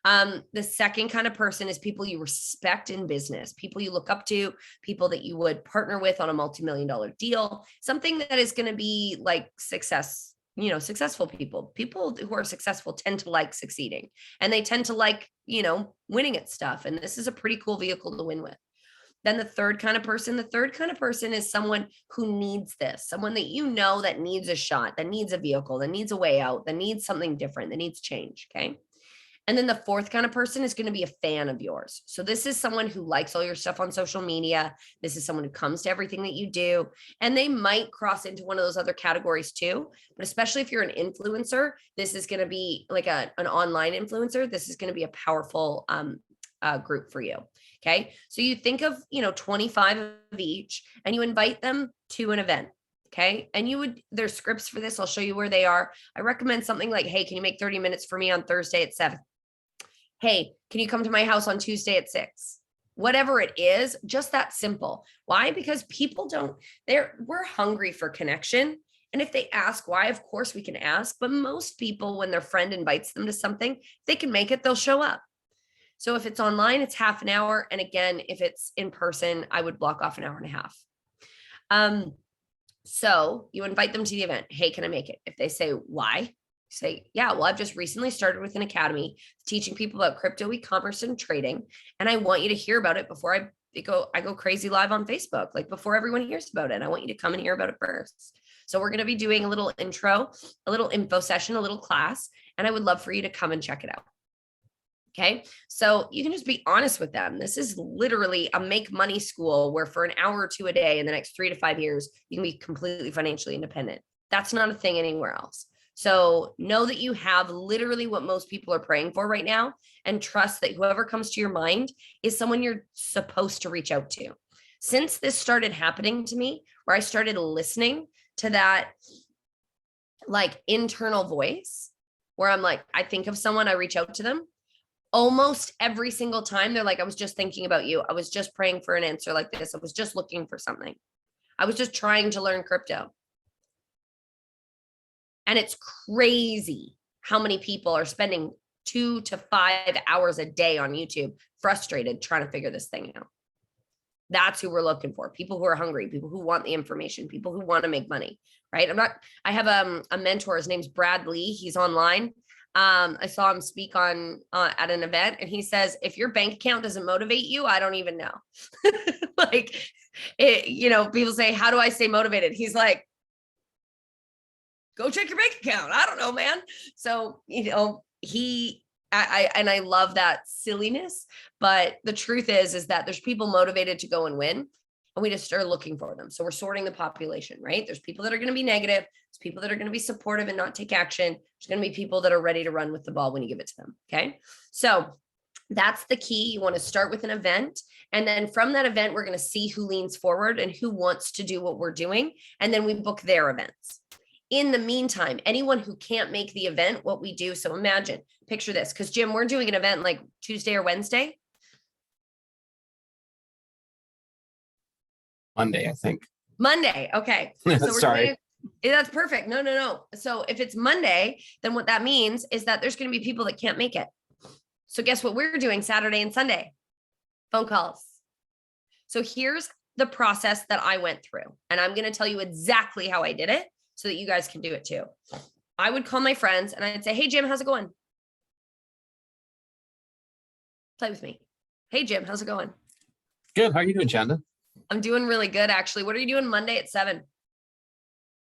The second kind of person is people you respect in business, people you look up to, people that you would partner with on a multi-million-dollar deal, something that is going to be like successful people who are successful tend to like succeeding, and they tend to like, winning at stuff. And this is a pretty cool vehicle to win with. Then the third kind of person is someone who needs this, someone that that needs a shot, that needs a vehicle, that needs a way out, that needs something different, that needs change. Okay. And then the fourth kind of person is going to be a fan of yours. So this is someone who likes all your stuff on social media. This is someone who comes to everything that you do. And they might cross into one of those other categories too. But especially if you're an influencer, this is going to be like an online influencer. This is going to be a powerful group for you. Okay. So you think of, 25 of each, and you invite them to an event. Okay. And there's scripts for this. I'll show you where they are. I recommend something like, hey, can you make 30 minutes for me on Thursday at 7? Hey, can you come to my house on Tuesday at 6? Whatever it is, just that simple. Why? Because people we're hungry for connection. And if they ask why, of course we can ask. But most people, when their friend invites them to something, if they can make it, they'll show up. So if it's online, it's half an hour. And again, if it's in person, I would block off an hour and a half. So you invite them to the event. Hey, can I make it? If they say why, say, yeah, well, I've just recently started with an academy teaching people about crypto, e-commerce, and trading. And I want you to hear about it before I go crazy live on Facebook, like before everyone hears about it. I want you to come and hear about it first. So we're going to be doing a little intro, a little info session, a little class, and I would love for you to come and check it out. Okay. So you can just be honest with them. This is literally a make money school where for an hour or two a day in the next 3 to 5 years, you can be completely financially independent. That's not a thing anywhere else. So know that you have literally what most people are praying for right now, and trust that whoever comes to your mind is someone you're supposed to reach out to. Since this started happening to me, where I started listening to that like internal voice where I'm like, I think of someone, I reach out to them. Almost every single time they're like, I was just thinking about you. I was just praying for an answer like this. I was just looking for something. I was just trying to learn crypto. And it's crazy how many people are spending 2 to 5 hours a day on YouTube, frustrated, trying to figure this thing out. That's who we're looking for. People who are hungry, people who want the information, people who want to make money, right? I have a mentor. His name's Brad Lee. He's online. I saw him speak on at an event, and he says, if your bank account doesn't motivate you, I don't even know. Like, people say, how do I stay motivated? He's like, go check your bank account. I don't know, man. So, I love that silliness, but the truth is that there's people motivated to go and win, and we just are looking for them. So we're sorting the population, right? There's people that are going to be negative. There's people that are going to be supportive and not take action. There's going to be people that are ready to run with the ball when you give it to them. Okay. So that's the key. You want to start with an event. And then from that event, we're going to see who leans forward and who wants to do what we're doing. And then we book their events. In the meantime, anyone who can't make the event, what we do. So imagine, picture this, because Jim, we're doing an event like Tuesday or Wednesday. Monday, I think. Monday. Okay. So we're Sorry. That's perfect. No. So if it's Monday, then what that means is that there's going to be people that can't make it. So guess what we're doing Saturday and Sunday? Phone calls. So here's the process that I went through, and I'm going to tell you exactly how I did it so that you guys can do it too. I would call my friends and I'd say, hey, Jim, how's it going? Play with me. Hey, Jim, how's it going? Good. How are you doing, Chanda? I'm doing really good, actually. What are you doing Monday at 7?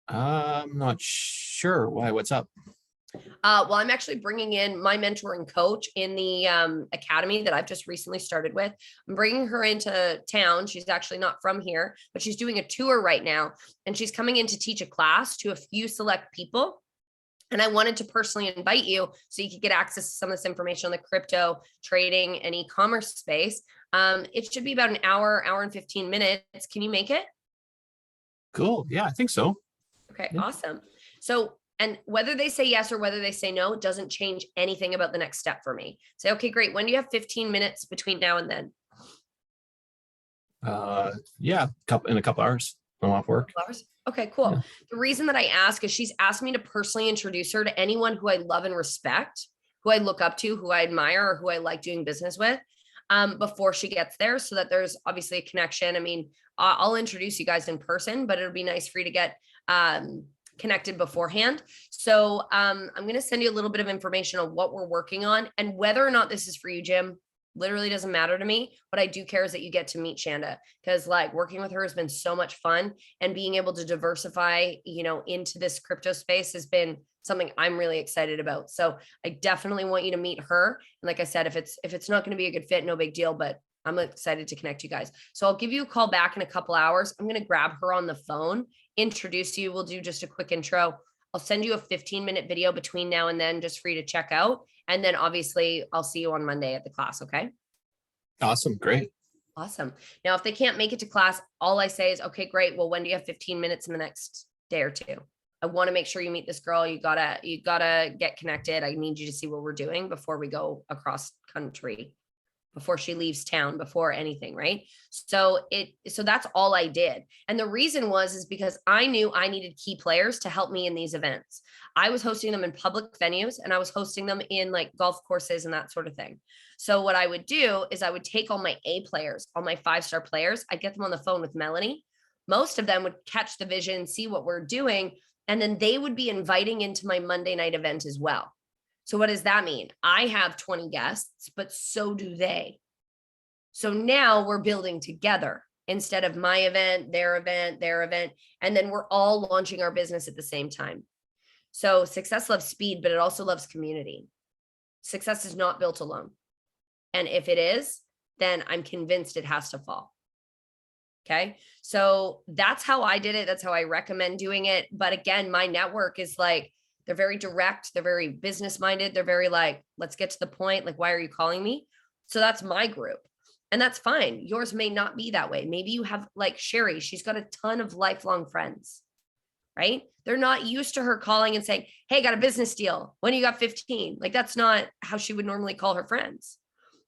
I'm not sure. Why? What's up? Well, I'm actually bringing in my mentor and coach in the academy that I've just recently started with. I'm bringing her into town. She's actually not from here, but she's doing a tour right now. And she's coming in to teach a class to a few select people. And I wanted to personally invite you so you could get access to some of this information on the crypto trading and e-commerce space. It should be about an hour and 15 minutes. Can you make it? Cool. Yeah, I think so. Okay, Yeah. awesome. So, and whether they say yes or whether they say no, it doesn't change anything about the next step for me. Say, okay, great. When do you have 15 minutes between now and then? Yeah, in a couple hours. I'm off work. Hours? Okay, cool. Yeah. The reason that I ask is she's asked me to personally introduce her to anyone who I love and respect, who I look up to, who I admire, or who I like doing business with, before she gets there, so that there's obviously a connection. I mean, I'll introduce you guys in person, but it'll be nice for you to get connected beforehand. So I'm going to send you a little bit of information on what we're working on, and whether or not this is for you, Jim, literally doesn't matter to me. What I do care is that you get to meet Shanda, because like working with her has been so much fun, and being able to diversify, into this crypto space has been something I'm really excited about. So I definitely want you to meet her. And like I said, if it's not going to be a good fit, no big deal, but I'm excited to connect you guys. So I'll give you a call back in a couple hours. I'm going to grab her on the phone, introduce you. We'll do just a quick intro. I'll send you a 15-minute video between now and then, just for you to check out. And then obviously I'll see you on Monday at the class. Okay. Awesome. Great. Awesome. Now, if they can't make it to class, all I say is, okay, great. Well, when do you have 15 minutes in the next day or two. I want to make sure you meet this girl. You gotta get connected. I need you to see what we're doing before we go across country, before she leaves town, before anything, right? So that's all I did. And the reason is because I knew I needed key players to help me in these events. I was hosting them in public venues, and I was hosting them in like golf courses and that sort of thing. So what I would do is I would take all my A players, all my 5-star players, I'd get them on the phone with Melanie. Most of them would catch the vision, see what we're doing, and then they would be inviting into my Monday night event as well. So what does that mean? I have 20 guests, but so do they. So now we're building together instead of my event, their event, their event. And then we're all launching our business at the same time. So success loves speed, but it also loves community. Success is not built alone. And if it is, then I'm convinced it has to fall. Okay. So that's how I did it. That's how I recommend doing it. But again, my network is like, they're very direct. They're very business minded. They're very like, let's get to the point. Like, why are you calling me? So that's my group. And that's fine. Yours may not be that way. Maybe you have like Sherry. She's got a ton of lifelong friends, right? They're not used to her calling and saying, hey, got a business deal. When you got 15? Like, that's not how she would normally call her friends.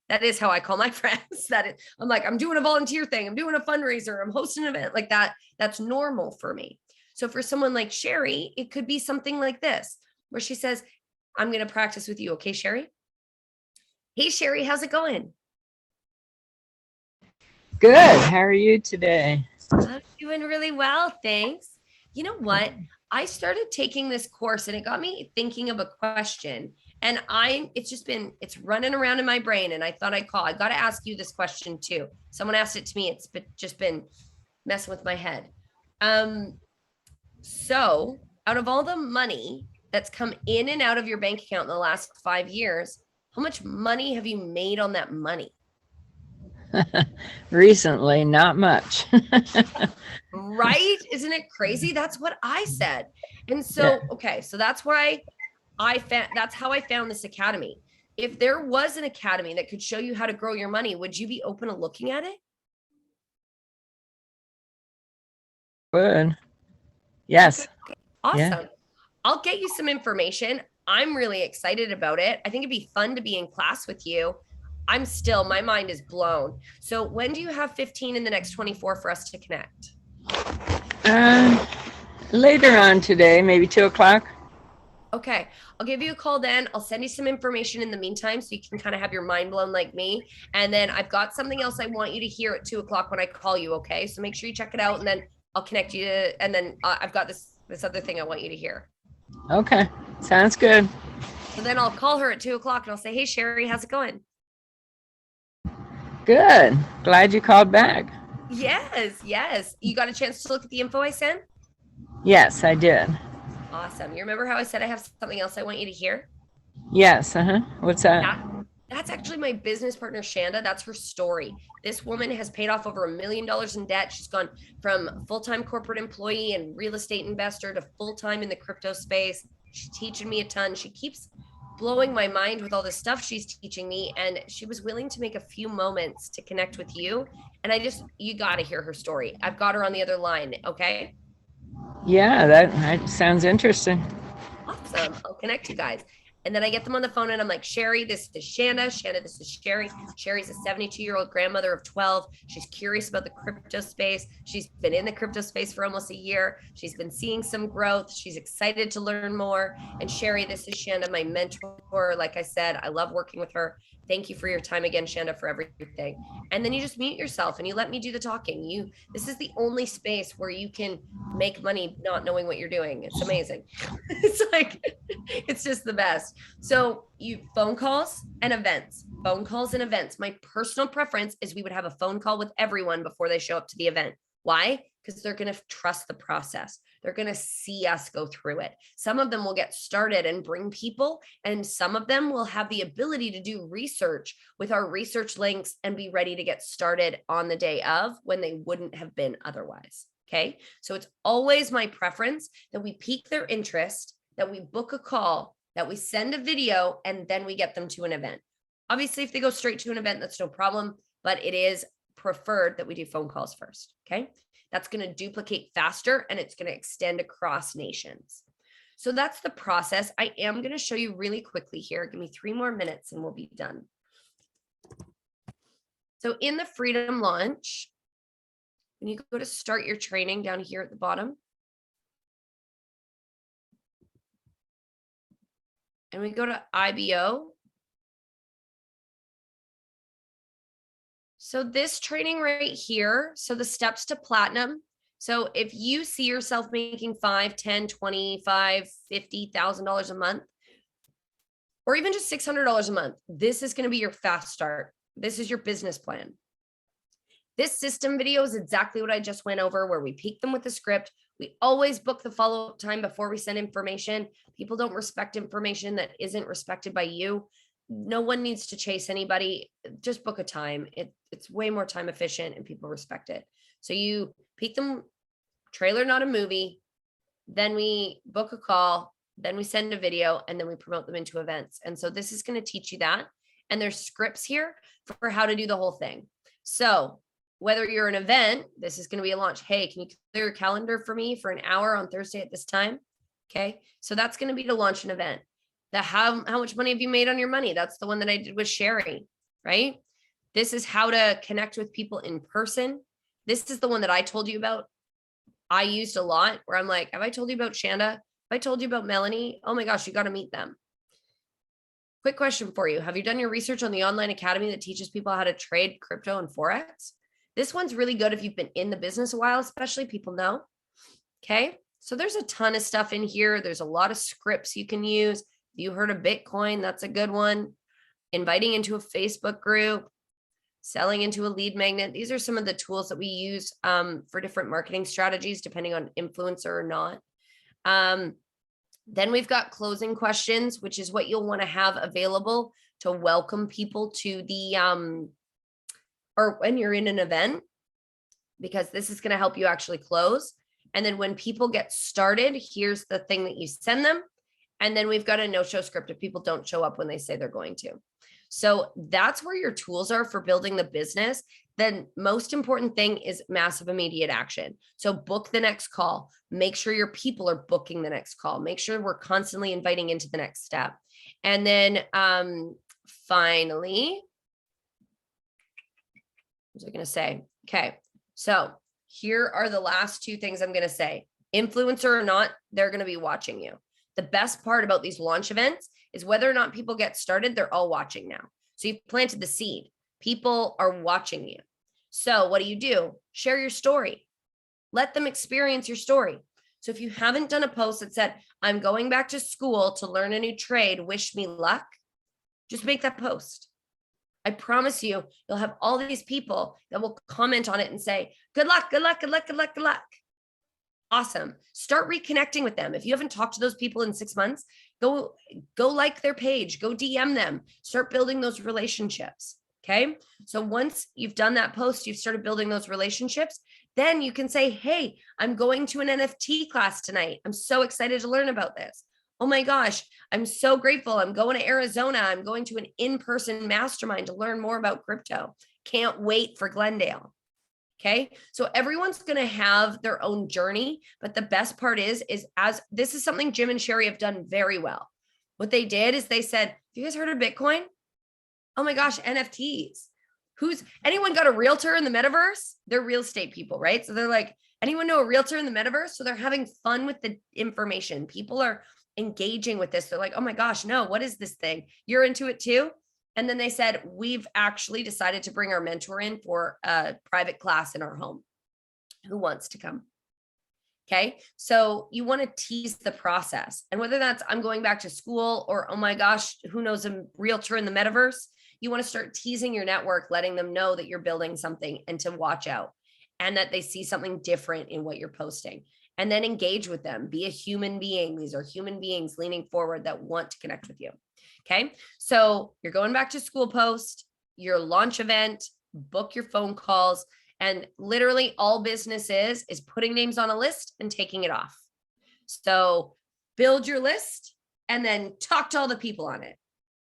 That is how I call my friends. I'm like, I'm doing a volunteer thing. I'm doing a fundraiser. I'm hosting an event like that. That's normal for me. So for someone like Sherry, it could be something like this, where she says, I'm going to practice with you. Okay, Sherry? Hey, Sherry, how's it going? Good. How are you today? I'm doing really well. Thanks. You know what? I started taking this course and it got me thinking of a question. And it's running around in my brain. And I thought I got to ask you this question too. Someone asked it to me. It's just been messing with my head. So out of all the money that's come in and out of your bank account in the last 5 years, how much money have you made on that money? Recently, not much. Right? Isn't it crazy? That's what I said. And so, okay, so that's why that's how I found this academy. If there was an academy that could show you how to grow your money, would you be open to looking at it? Good. Yes. Okay, awesome. Yeah. I'll get you some information. I'm really excited about it. I think it'd be fun to be in class with you. My mind is blown. So when do you have 15 in the next 24 for us to connect? Later on today, maybe 2:00. Okay. I'll give you a call then. I'll send you some information in the meantime so you can kind of have your mind blown like me. And then I've got something else I want you to hear at 2:00 when I call you. Okay. So make sure you check it out and then I'll connect you to, and then I've got this other thing I want you to hear. Okay. Sounds good. So then I'll call her at 2:00 and I'll say, hey, Sherry, how's it going? Good. Glad you called back. Yes. You got a chance to look at the info I sent? Yes, I did. Awesome. You remember how I said I have something else I want you to hear? Yes. What's that? That's actually my business partner, Shanda. That's her story. This woman has paid off over $1 million in debt. She's gone from full-time corporate employee and real estate investor to full-time in the crypto space. She's teaching me a ton. She keeps blowing my mind with all the stuff she's teaching me. And she was willing to make a few moments to connect with you. And you got to hear her story. I've got her on the other line. Okay. Yeah, that sounds interesting. Awesome. I'll connect you guys. And then I get them on the phone and I'm like, Sherry, this is Shanda. Shanda, this is Sherry. Sherry's a 72-year-old grandmother of 12. She's curious about the crypto space. She's been in the crypto space for almost a year. She's been seeing some growth. She's excited to learn more. And Sherry, this is Shanda, my mentor. Like I said, I love working with her. Thank you for your time again, Shanda, for everything. And then you just mute yourself and you let me do the talking. This is the only space where you can make money not knowing what you're doing. It's amazing. It's just the best. So phone calls and events. My personal preference is we would have a phone call with everyone before they show up to the event. Why? Because they're going to trust the process. They're going to see us go through it. Some of them will get started and bring people, and some of them will have the ability to do research with our research links and be ready to get started on the day of when they wouldn't have been otherwise. Okay. So it's always my preference that we pique their interest, that we book a call, that we send a video, and then we get them to an event. Obviously, if they go straight to an event, that's no problem, but it is preferred that we do phone calls first. Okay. That's going to duplicate faster and it's going to extend across nations. So that's the process. I am going to show you really quickly here. Give me 3 more minutes and we'll be done. So in the Freedom Launch, when you go to start your training down here at the bottom, and we go to IBO. So this training right here, so the steps to platinum. So if you see yourself making $5, $10, $25, $50,000 a month, or even just $600 a month, this is going to be your fast start. This is your business plan. This system video is exactly what I just went over, where we peak them with the script. We always book the follow-up time before we send information. People don't respect information that isn't respected by you. No one needs to chase anybody. Just book a time. It's way more time efficient and people respect it. So you peak them, trailer, not a movie. Then we book a call. Then we send a video and then we promote them into events. And so this is going to teach you that. And there's scripts here for how to do the whole thing. So whether you're an event, this is going to be a launch. Hey, can you clear your calendar for me for an hour on Thursday at this time? Okay. So that's going to be to launch an event. How much money have you made on your money? That's the one that I did with Sherry, right? This is how to connect with people in person. This is the one that I told you about. I used a lot where I'm like, have I told you about Shanda? Have I told you about Melanie? Oh my gosh, you got to meet them. Quick question for you. Have you done your research on the online academy that teaches people how to trade crypto and Forex? This one's really good if you've been in the business a while, especially people know. Okay. So there's a ton of stuff in here. There's a lot of scripts you can use. You heard of Bitcoin, that's a good one. Inviting into a Facebook group, selling into a lead magnet. These are some of the tools that we use for different marketing strategies, depending on influencer or not. Then we've got closing questions, which is what you'll want to have available to welcome people to the, or when you're in an event, because this is going to help you actually close. And then when people get started, here's the thing that you send them. And then we've got a no-show script if people don't show up when they say they're going to. So that's where your tools are for building the business. The most important thing is massive immediate action. So book the next call. Make sure your people are booking the next call. Make sure we're constantly inviting into the next step. And then finally, what was I going to say? Okay, so here are the last 2 things I'm going to say. Influencer or not, they're going to be watching you. The best part about these launch events is whether or not people get started, they're all watching now. So you've planted the seed. People are watching you. So what do? Share your story. Let them experience your story. So if you haven't done a post that said, I'm going back to school to learn a new trade, wish me luck, just make that post. I promise you, you'll have all these people that will comment on it and say, good luck, good luck, good luck, good luck, good luck. Awesome. Start reconnecting with them. If you haven't talked to those people in 6 months, go like their page, go DM them, start building those relationships. Okay. So once you've done that post, you've started building those relationships, then you can say, hey, I'm going to an NFT class tonight. I'm so excited to learn about this. Oh my gosh, I'm so grateful. I'm going to Arizona. I'm going to an in-person mastermind to learn more about crypto. Can't wait for Glendale. Okay. So everyone's going to have their own journey, but the best part is as this is something Jim and Sherry have done very well. What they did is they said, have you guys heard of Bitcoin? Oh my gosh, NFTs. Anyone got a realtor in the metaverse? They're real estate people, right? So they're like, anyone know a realtor in the metaverse? So they're having fun with the information. People are engaging with this. They're like, oh my gosh, no, what is this thing? You're into it too? And then they said, we've actually decided to bring our mentor in for a private class in our home. Who wants to come? Okay. So you want to tease the process. And whether that's I'm going back to school or, oh my gosh, who knows a realtor in the metaverse? You want to start teasing your network, letting them know that you're building something and to watch out and that they see something different in what you're posting. And then engage with them. Be a human being. These are human beings leaning forward that want to connect with you. Okay. So you're going back to school post, your launch event, book your phone calls, and literally all business is putting names on a list and taking it off. So build your list and then talk to all the people on it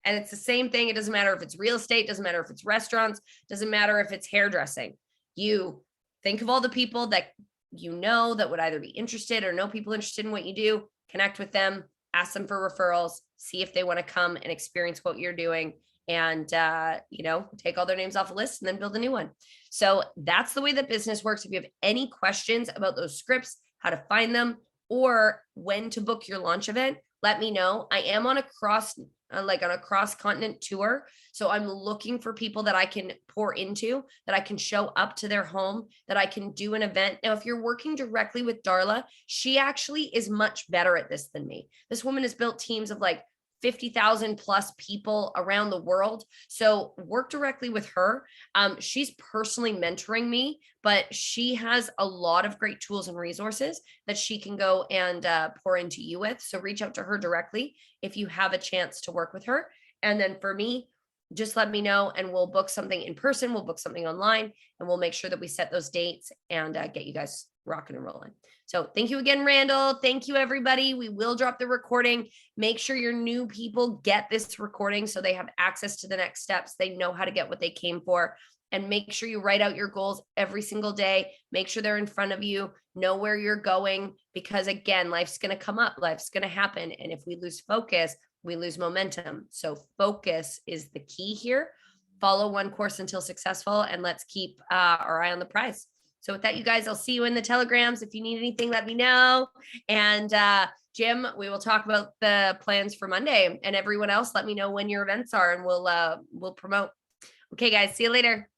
And it's the same thing. It doesn't matter if it's real estate, doesn't matter if it's restaurants, doesn't matter if it's hairdressing. You think of all the people that you know that would either be interested or know people interested in what you do, connect with them, ask them for referrals, see if they want to come and experience what you're doing, and take all their names off a list and then build a new one. So that's the way that business works. If you have any questions about those scripts, how to find them, or when to book your launch event, let me know. I am on a cross-continent tour. So I'm looking for people that I can pour into, that I can show up to their home, that I can do an event. Now, if you're working directly with Darla, she actually is much better at this than me. This woman has built teams of like 50,000 plus people around the world. So work directly with her. She's personally mentoring me, but she has a lot of great tools and resources that she can go and pour into you with. So reach out to her directly if you have a chance to work with her. And then for me, just let me know and we'll book something in person. We'll book something online and we'll make sure that we set those dates and get you guys rocking and rolling. So thank you again, Randall. Thank you, everybody. We will drop the recording. Make sure your new people get this recording so they have access to the next steps. They know how to get what they came for. And make sure you write out your goals every single day. Make sure they're in front of you. Know where you're going. Because again, life's going to come up. Life's going to happen. And if we lose focus, we lose momentum. So focus is the key here. Follow one course until successful. And let's keep our eye on the prize. So with that, you guys, I'll see you in the telegrams. If you need anything, let me know. And Jim, we will talk about the plans for Monday. And everyone else, let me know when your events are and we'll promote. Okay, guys, see you later.